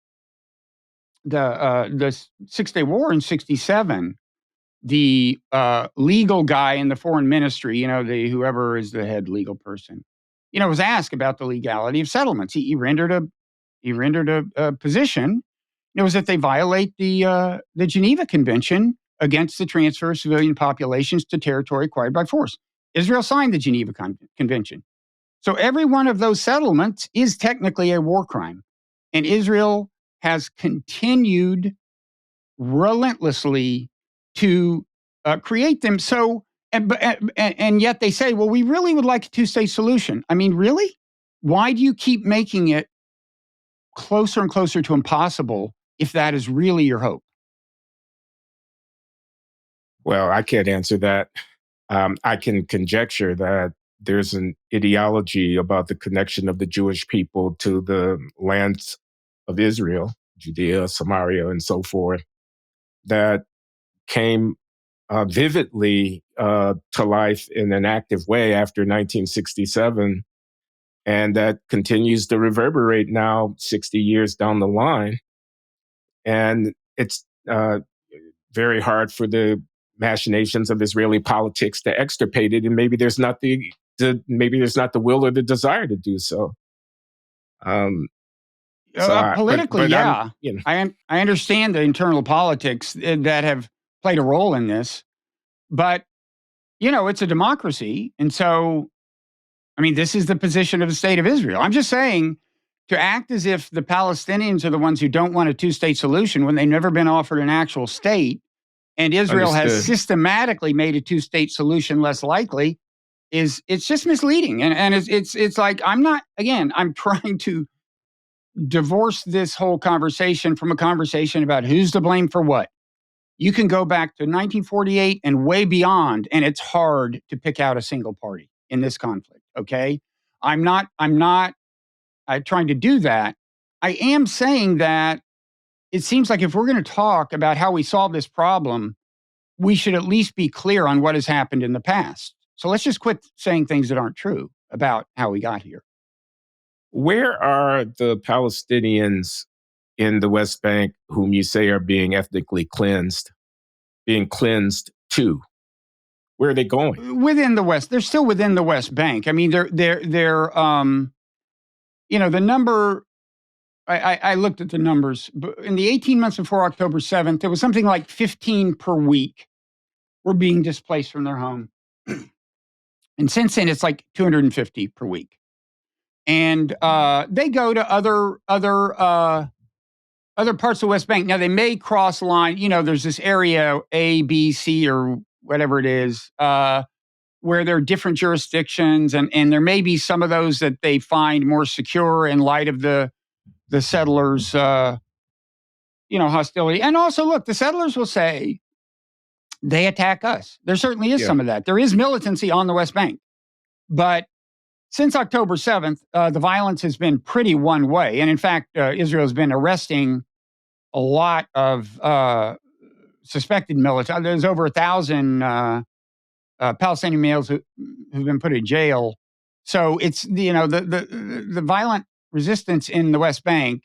6-Day War in 67, the legal guy in the foreign ministry, whoever is the head legal person, was asked about the legality of settlements. He rendered a position. It was that they violate the Geneva Convention against the transfer of civilian populations to territory acquired by force. Israel signed the Geneva Convention. So every one of those settlements is technically a war crime. And Israel has continued relentlessly to create them. So, and yet they say, well, we really would like a two-state solution. I mean, really? Why do you keep making it closer and closer to impossible if that is really your hope? Well, I can't answer that. I can conjecture that there's an ideology about the connection of the Jewish people to the lands of Israel, Judea, Samaria, and so forth, that came vividly to life in an active way after 1967, and that continues to reverberate now 60 years down the line. And it's very hard for the machinations of Israeli politics to extirpate it, and maybe there's not the will or the desire to do so. Politically, yeah, I understand the internal politics that have played a role in this, but it's a democracy, and so, I mean, this is the position of the state of Israel. I'm just saying, to act as if the Palestinians are the ones who don't want a two-state solution when they've never been offered an actual state, and Israel has systematically made a two-state solution less likely, it's just misleading. And it's like, I'm trying to divorce this whole conversation from a conversation about who's to blame for what. You can go back to 1948 and way beyond, and it's hard to pick out a single party in this conflict. Okay, I'm not trying to do that. I am saying that it seems like if we're going to talk about how we solve this problem, we should at least be clear on what has happened in the past. So let's just quit saying things that aren't true about how we got here. Where are the Palestinians in the West Bank whom you say are being ethnically cleansed, being cleansed to? Where are they going? Within the West. They're still within the West Bank. I mean, they're the number, I looked at the numbers. In the 18 months before October 7th, there was something like 15 per week were being displaced from their home. And since then, it's like 250 per week. And they go to other parts of the West Bank. Now, they may cross line. There's this area A, B, C, or whatever it is, where there are different jurisdictions, and there may be some of those that they find more secure in light of the settlers' hostility. And also, look, the settlers will say they attack us. There certainly is some of that. There is militancy on the West Bank, but since October 7th, the violence has been pretty one way. And in fact, Israel has been arresting a lot of suspected militants. There's over 1,000 Palestinian males who've been put in jail. So it's, the violent resistance in the West Bank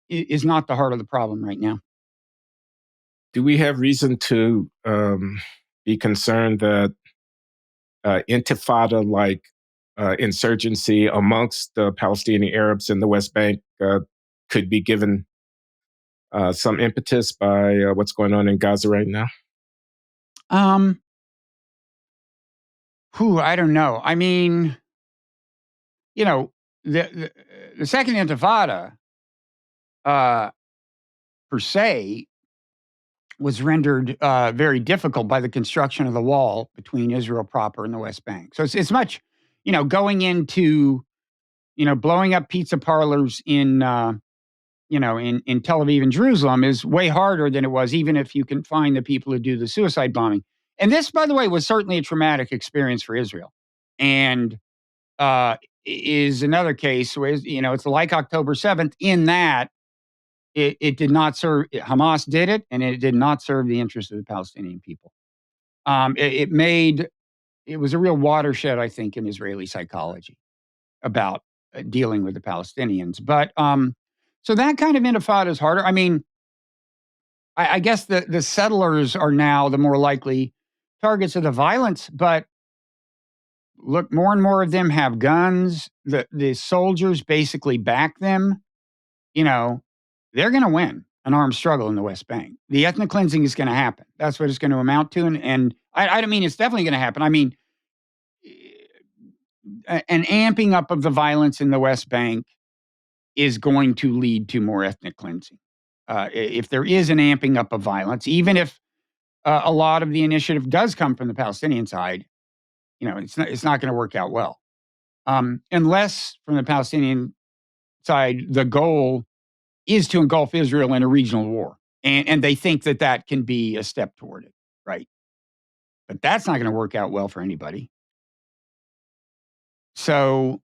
is not the heart of the problem right now. Do we have reason to be concerned that intifada-like insurgency amongst the Palestinian Arabs in the West Bank could be given some impetus by what's going on in Gaza right now? I don't know. I mean, the Second Intifada, per se, was rendered very difficult by the construction of the wall between Israel proper and the West Bank. So it's much, going into, blowing up pizza parlors in Tel Aviv and Jerusalem is way harder than it was, even if you can find the people who do the suicide bombing. And this, by the way, was certainly a traumatic experience for Israel. And is another case where, it's like October 7th in that it did not serve, Hamas did it, and it did not serve the interests of the Palestinian people. It was a real watershed, I think, in Israeli psychology about dealing with the Palestinians. But so that kind of intifada is harder. I mean, I guess the settlers are now the more likely targets of the violence, but look, more and more of them have guns. The soldiers basically back them. They're going to win an armed struggle in the West Bank. The ethnic cleansing is going to happen. That's what it's going to amount to. And I don't mean it's definitely going to happen. I mean, an amping up of the violence in the West Bank is going to lead to more ethnic cleansing. If there is an amping up of violence, even if a lot of the initiative does come from the Palestinian side, it's not going to work out well. Unless from the Palestinian side, the goal is to engulf Israel in a regional war. And they think that can be a step toward it, right? But that's not going to work out well for anybody. So,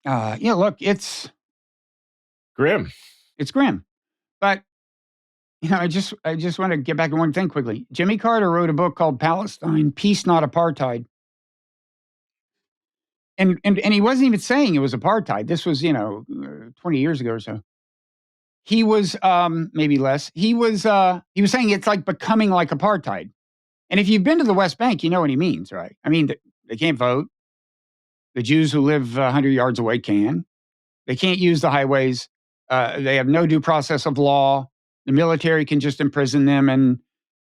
look, it's grim. It's grim. But, I just want to get back to one thing quickly. Jimmy Carter wrote a book called Palestine, Peace, Not Apartheid. And he wasn't even saying it was apartheid. This was, 20 years ago or so. He was, maybe less. He was saying it's like becoming like apartheid. And if you've been to the West Bank, you know what he means, right? I mean, they can't vote. The Jews who live 100 yards away can. They can't use the highways. They have no due process of law. The military can just imprison them. And,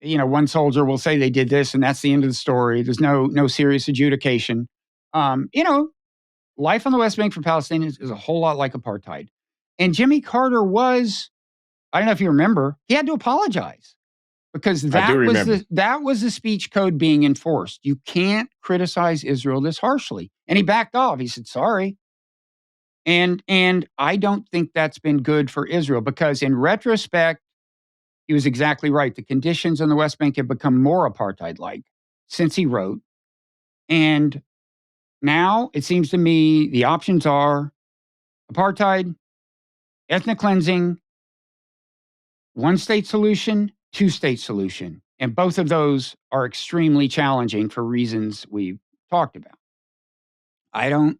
one soldier will say they did this, and that's the end of the story. There's no serious adjudication. Life on the West Bank for Palestinians is a whole lot like apartheid. And Jimmy Carter was, I don't know if you remember, he had to apologize because that was the speech code being enforced. You can't criticize Israel this harshly. And he backed off. He said, sorry. And I don't think that's been good for Israel because in retrospect, he was exactly right. The conditions on the West Bank have become more apartheid-like since he wrote. And now it seems to me the options are apartheid, ethnic cleansing, one-state solution, two-state solution. And both of those are extremely challenging for reasons we've talked about. I don't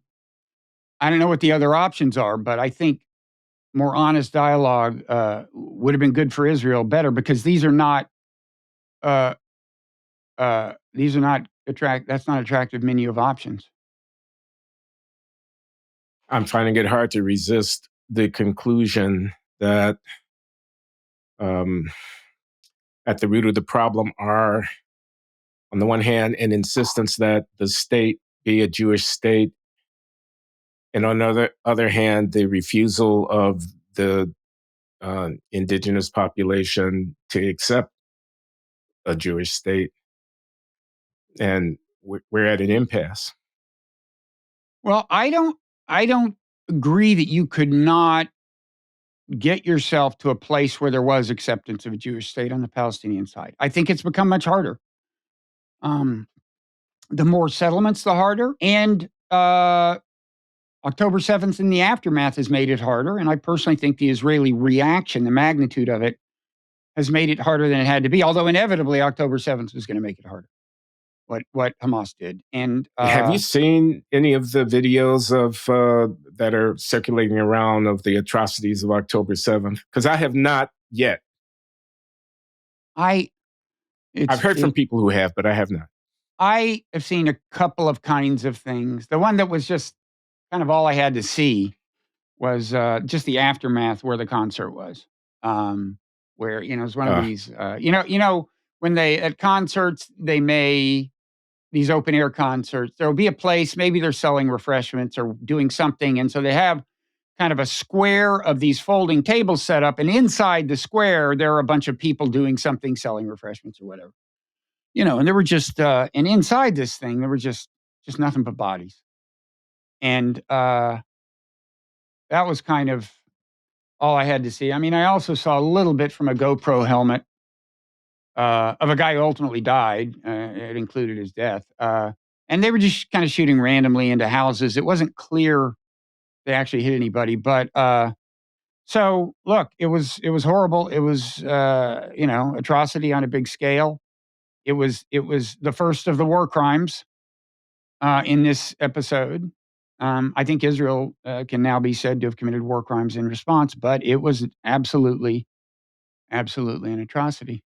know what the other options are, but I think more honest dialogue would have been good for Israel better because these are not that's not attractive menu of options. I'm finding it hard to resist the conclusion that at the root of the problem are, on the one hand, an insistence that the state be a Jewish state, and on the other hand, the refusal of the indigenous population to accept a Jewish state. and we're at an impasse. Well, I don't agree that you could not get yourself to a place where there was acceptance of a Jewish state on the Palestinian side. I think it's become much harder. The more settlements, the harder. And October 7th and the aftermath has made it harder. And I personally think the Israeli reaction, the magnitude of it, has made it harder than it had to be. Although inevitably October 7th was going to make it harder. What Hamas did. And have you seen any of the videos of that are circulating around of the atrocities of October 7th? Because I have not yet. I've heard from people who have, but I have not. I have seen a couple of kinds of things. The one that was just kind of all I had to see was just the aftermath where the concert was. Where, it was one of these, when they, at concerts, they may, these open air concerts, there'll be a place, maybe they're selling refreshments or doing something. And so they have kind of a square of these folding tables set up. And inside the square, there are a bunch of people doing something, selling refreshments or whatever. And there were just, and inside this thing, there were just nothing but bodies. And that was kind of all I had to see. I mean, I also saw a little bit from a GoPro helmet of a guy who ultimately died. It included his death. And they were just kind of shooting randomly into houses. It wasn't clear they actually hit anybody. But so, look, it was horrible. It was, atrocity on a big scale. It was the first of the war crimes in this episode. I think Israel can now be said to have committed war crimes in response, but it was absolutely an atrocity.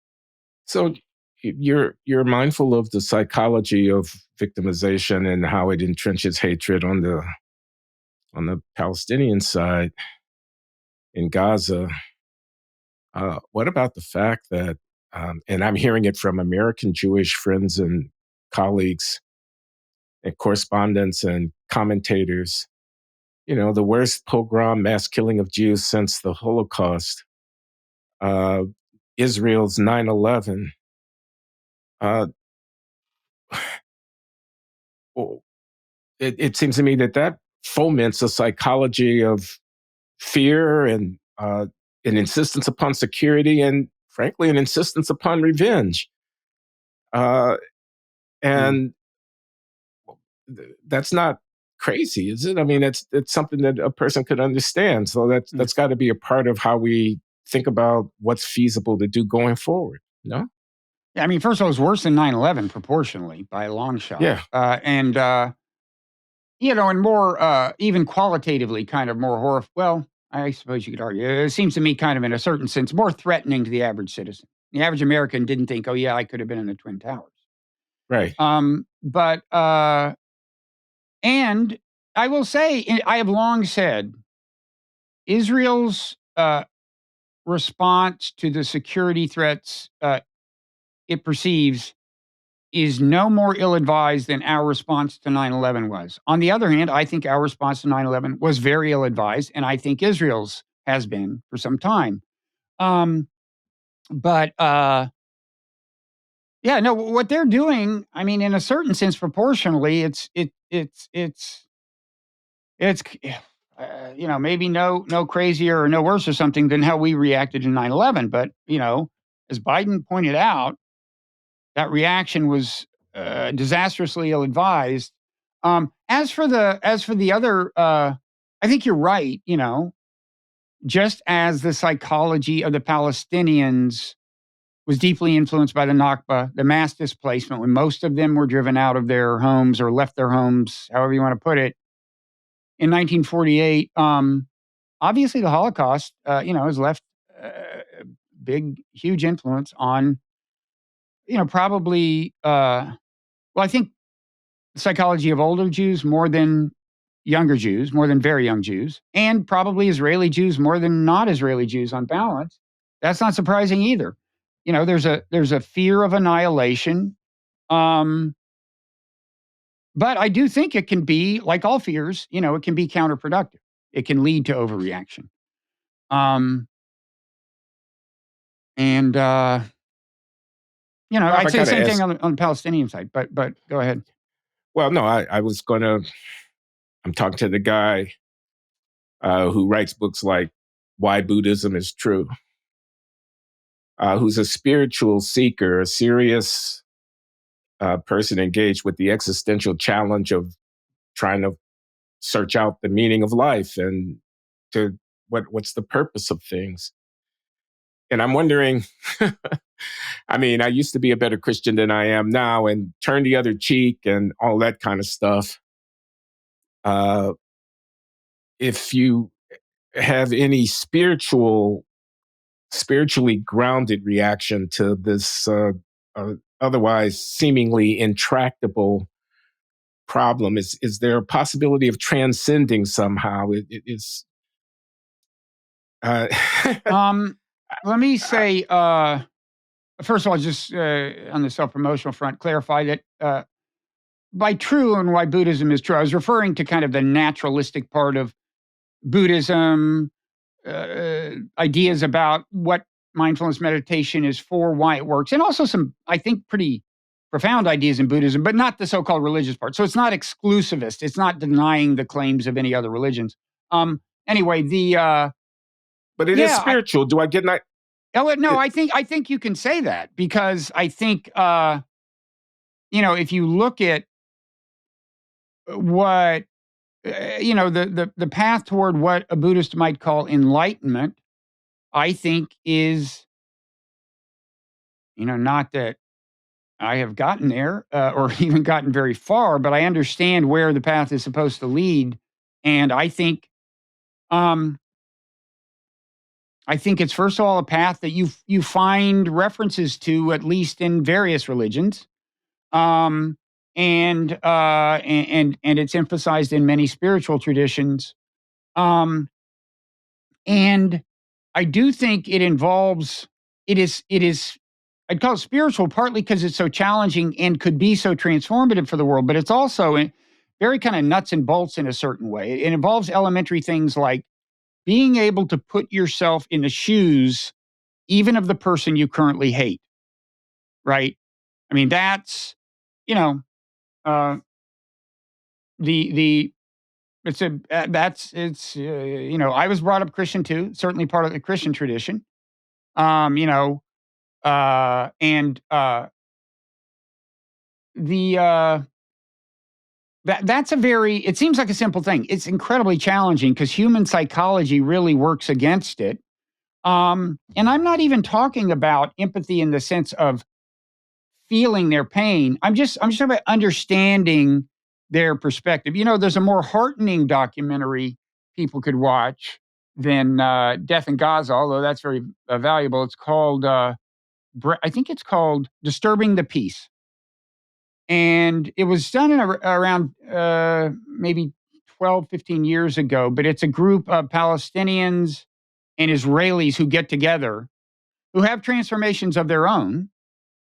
So you're mindful of the psychology of victimization and how it entrenches hatred on the Palestinian side in Gaza. What about the fact that, and I'm hearing it from American Jewish friends and colleagues and correspondents and commentators, the worst pogrom, mass killing of Jews since the Holocaust, Israel's 9/11. It seems to me that foments a psychology of fear and an insistence upon security and, frankly, an insistence upon revenge. And that's not crazy, is it? I mean, it's something that a person could understand. So that's got to be a part of how we think about what's feasible to do going forward. No? Yeah, I mean, first of all, it was worse than 9/11 proportionally by a long shot. Yeah. And more, even qualitatively, kind of more horror. Well, I suppose you could argue. It seems to me kind of in a certain sense more threatening to the average citizen. The average American didn't think, oh, yeah, I could have been in the Twin Towers. Right. But and I will say, I have long said Israel's response to the security threats it perceives is no more ill-advised than our response to 9/11 was. On the other hand, I think our response to 9/11 was very ill-advised, and I think Israel's has been for some time. Yeah, no, what they're doing, I mean, in a certain sense, proportionally, it's maybe no crazier or no worse or something than how we reacted to 9/11. But, as Biden pointed out, that reaction was disastrously ill-advised. As for the other, I think you're right. Just as the psychology of the Palestinians was deeply influenced by the Nakba, the mass displacement, when most of them were driven out of their homes or left their homes, however you want to put it, in 1948. Obviously, the Holocaust, has left huge influence on, probably. I think the psychology of older Jews more than younger Jews, more than very young Jews, and probably Israeli Jews more than not Israeli Jews on balance. That's not surprising either. There's a fear of annihilation. But I do think it can be, like all fears, it can be counterproductive. It can lead to overreaction. And Bob, I'd I say the gotta same ask. thing on the Palestinian side, but go ahead. Well, no, I was gonna. I'm talking to the guy who writes books like "Why Buddhism Is True," who's a spiritual seeker, a serious person engaged with the existential challenge of trying to search out the meaning of life and to what's the purpose of things. And I'm wondering, I mean, I used to be a better Christian than I am now and turn the other cheek and all that kind of stuff. Uh, if you have any spiritually grounded reaction to this otherwise seemingly intractable problem, is there a possibility of transcending somehow? It's uh, Let me say, first of all, just on the self-promotional front, clarify that by true and why Buddhism is true, I was referring to kind of the naturalistic part of Buddhism, ideas about what mindfulness meditation is for, why it works, and also some, I think, pretty profound ideas in Buddhism, but not the so-called religious part. So it's not exclusivist. It's not denying the claims of any other religions. Anyway, but it is yeah, spiritual. Do I get that? no, I think you can say that because I think if you look at what the path toward what a Buddhist might call enlightenment, I think is not that I have gotten there or even gotten very far, but I understand where the path is supposed to lead, and um, I think it's first of all a path that you find references to at least in various religions. Um, and it's emphasized in many spiritual traditions. Um, and I do think it is I'd call it spiritual partly because it's so challenging and could be so transformative for the world, but it's also very kind of nuts and bolts in a certain way. It involves elementary things like being able to put yourself in the shoes even of the person you currently hate, right? I mean, that's, you know, uh, the it's a that's it's I was brought up Christian too, certainly part of the Christian tradition. You know, and the that's a very it seems like a simple thing. It's incredibly challenging because human psychology really works against it. And I'm not even talking about empathy in the sense of feeling their pain. I'm just talking about understanding their perspective. There's a more heartening documentary people could watch than Death in Gaza, although that's very valuable. It's called I think it's called Disturbing the Peace. And it was done around maybe 12, 15 years ago, but it's a group of Palestinians and Israelis who get together, who have transformations of their own.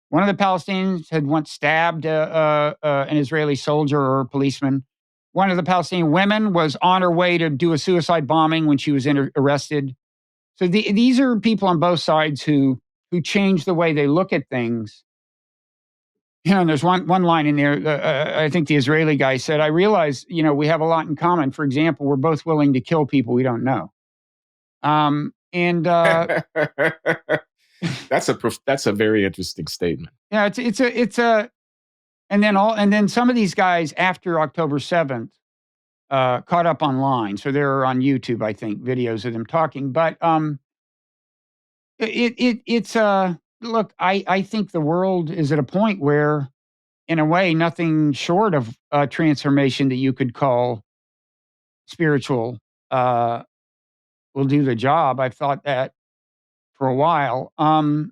One of the Palestinians had once stabbed an Israeli soldier or policeman. One of the Palestinian women was on her way to do a suicide bombing when she was arrested. So these are people on both sides who change the way they look at things. And there's one line in there. I think the Israeli guy said, "I realize, we have a lot in common. For example, we're both willing to kill people we don't know." And That's a very interesting statement. yeah, it's a and then some of these guys after October 7th caught up online, so they're on YouTube, I think, videos of them talking. But it's look, I think the world is at a point where, in a way, nothing short of transformation that you could call spiritual uh, will do the job. I've thought that for a while. And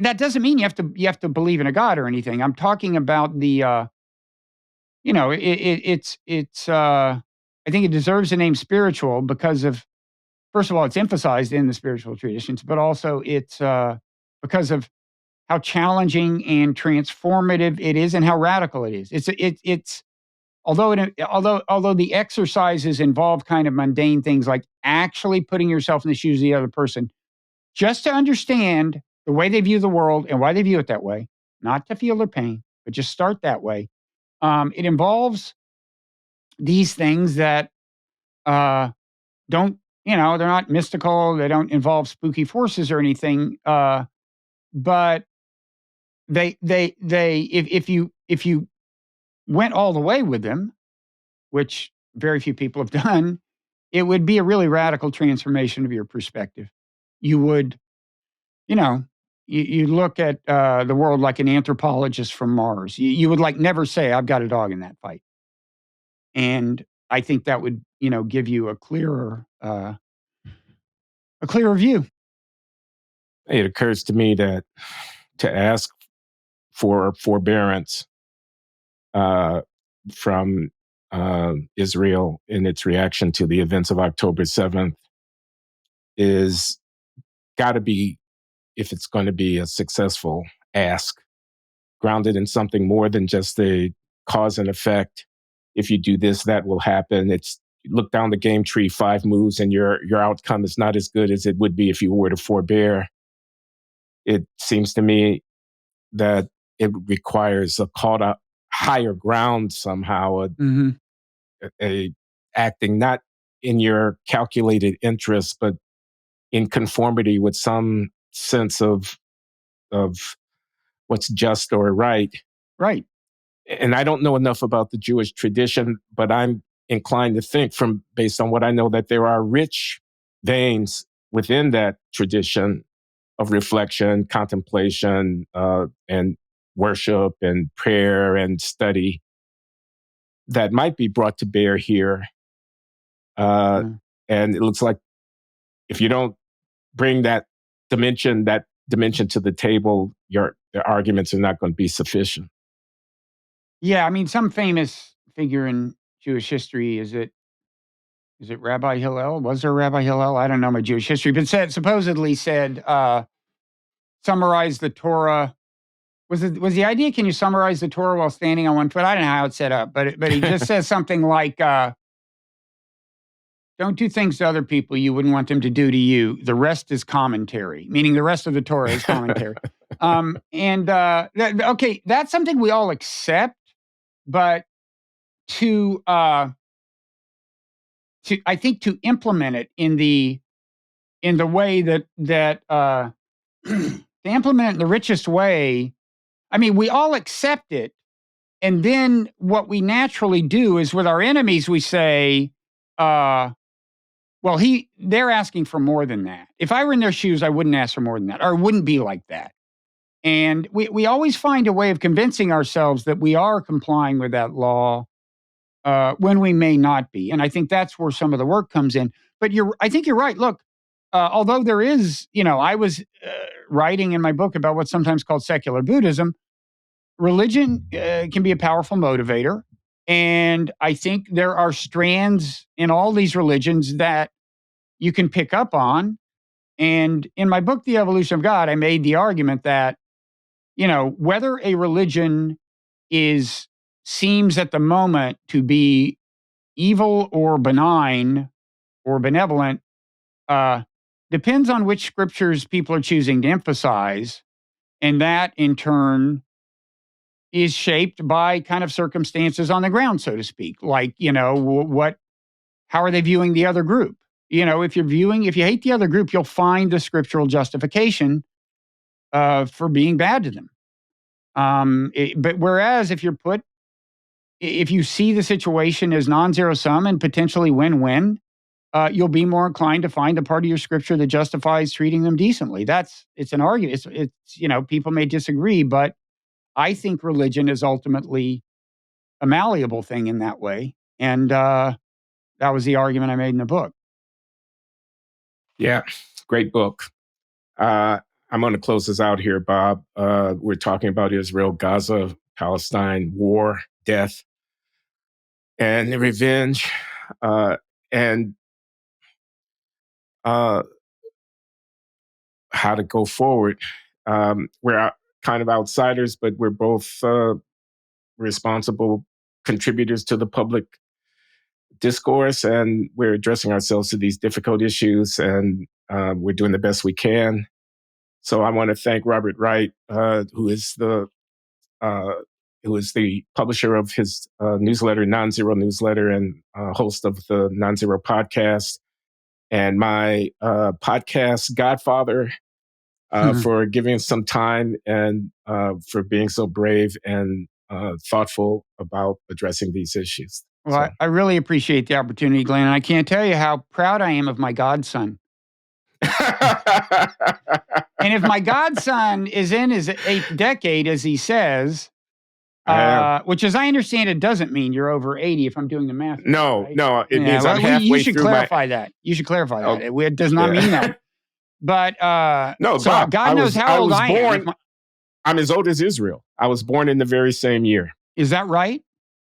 that doesn't mean you have to believe in a God or anything. I'm talking about the it's I think it deserves the name spiritual because of, first of all, it's emphasized in the spiritual traditions, but also it's because of how challenging and transformative it is and how radical it is. It's although the exercises involve kind of mundane things like actually putting yourself in the shoes of the other person just to understand the way they view the world and why they view it that way. not to feel their pain, but just start that way. It involves these things that don't, they're not mystical. They don't involve spooky forces or anything. But if you went all the way with them, which very few people have done, it would be a really radical transformation of your perspective. You would, you know, you look at the world like an anthropologist from Mars. You would like never say, "I've got a dog in that fight." And I think that would, give you a clearer view. It occurs to me that to ask for forbearance uh, from Israel in its reaction to the events of October 7th is got to be, if it's going to be a successful ask, grounded in something more than just a cause and effect. If you do this, that will happen. It's look down the game tree, 5 moves, and your outcome is not as good as it would be if you were to forbear. It seems to me that it requires a call to higher ground somehow, Mm-hmm. a acting not in your calculated interests, but in conformity with some sense of what's just or right. Right. And I don't know enough about the Jewish tradition, but I'm inclined to think, from based on what I know, that there are rich veins within that tradition of reflection, contemplation, and worship and prayer and study that might be brought to bear here. Mm. And it looks like if you don't bring that dimension to the table, the arguments are not going to be sufficient. Yeah, I mean, some famous figure in Jewish history, is it Rabbi Hillel? Was there Rabbi Hillel? I don't know my Jewish history, but supposedly said, summarize the Torah. Was the idea? Can you summarize the Torah while standing on one foot? I don't know how it's set up, but he just says something like, "Don't do things to other people you wouldn't want them to do to you. The rest is commentary," meaning the rest of the Torah is commentary. Okay, that's something we all accept, but to I think to implement it in the way that to implement it in the richest way. I mean, we all accept it, and then what we naturally do is with our enemies, we say, well, they're asking for more than that. If I were in their shoes, I wouldn't ask for more than that, or it wouldn't be like that. And we always find a way of convincing ourselves that we are complying with that law when we may not be. And I think that's where some of the work comes in. But I think you're right. Look, although there is, I was writing in my book about what's sometimes called secular Buddhism. Religion can be a powerful motivator. And I think there are strands in all these religions that you can pick up on. And in my book, The Evolution of God, I made the argument that, whether a religion seems at the moment to be evil or benign or benevolent, depends on which scriptures people are choosing to emphasize. And that in turn is shaped by kind of circumstances on the ground, so to speak. Like, how are they viewing the other group? If you hate the other group, you'll find the scriptural justification for being bad to them. But whereas if you see the situation as non-zero sum and potentially win-win, you'll be more inclined to find the part of your scripture that justifies treating them decently. It's an argument. It's people may disagree, but I think religion is ultimately a malleable thing in that way. And that was the argument I made in the book. Yeah, great book. I'm going to close this out here, Bob. We're talking about Israel, Gaza, Palestine, war, death, and revenge, and how to go forward. We're kind of outsiders, but we're both responsible contributors to the public discourse, and we're addressing ourselves to these difficult issues, and we're doing the best we can. So I want to thank Robert Wright, who is the who is the publisher of his newsletter, Nonzero newsletter, and host of the Nonzero podcast, and my podcast godfather, for giving some time and for being so brave and thoughtful about addressing these issues. Well, I really appreciate the opportunity, Glenn. And I can't tell you how proud I am of my godson. And if my godson is in his 8th decade, as he says, which, as I understand it, doesn't mean you're over 80 if I'm doing the math. No, right? no, it means I'm halfway You should through clarify that. You should clarify that. It does not mean that. But no, so Bob, God knows how old I am. I'm as old as Israel. I was born in the very same year. Is that right?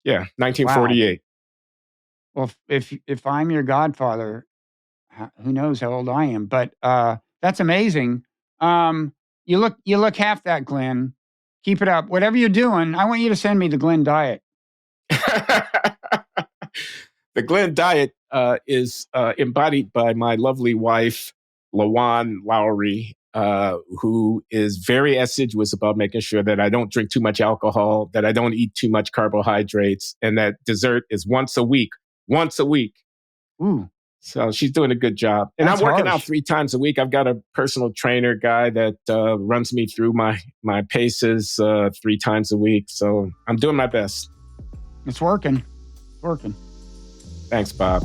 Yeah, 1948. Wow. Well, if I'm your godfather, who knows how old I am? But that's amazing. You look half that, Glenn. Keep it up. Whatever you're doing, I want you to send me the Glenn diet. The Glenn diet is embodied by my lovely wife, Loury, who is very assiduous about making sure that I don't drink too much alcohol, that I don't eat too much carbohydrates, and that dessert is once a week. Ooh. So she's doing a good job. And I'm working out 3 times a week. I've got a personal trainer guy that runs me through my paces 3 times a week. So I'm doing my best. It's working. Thanks, Bob.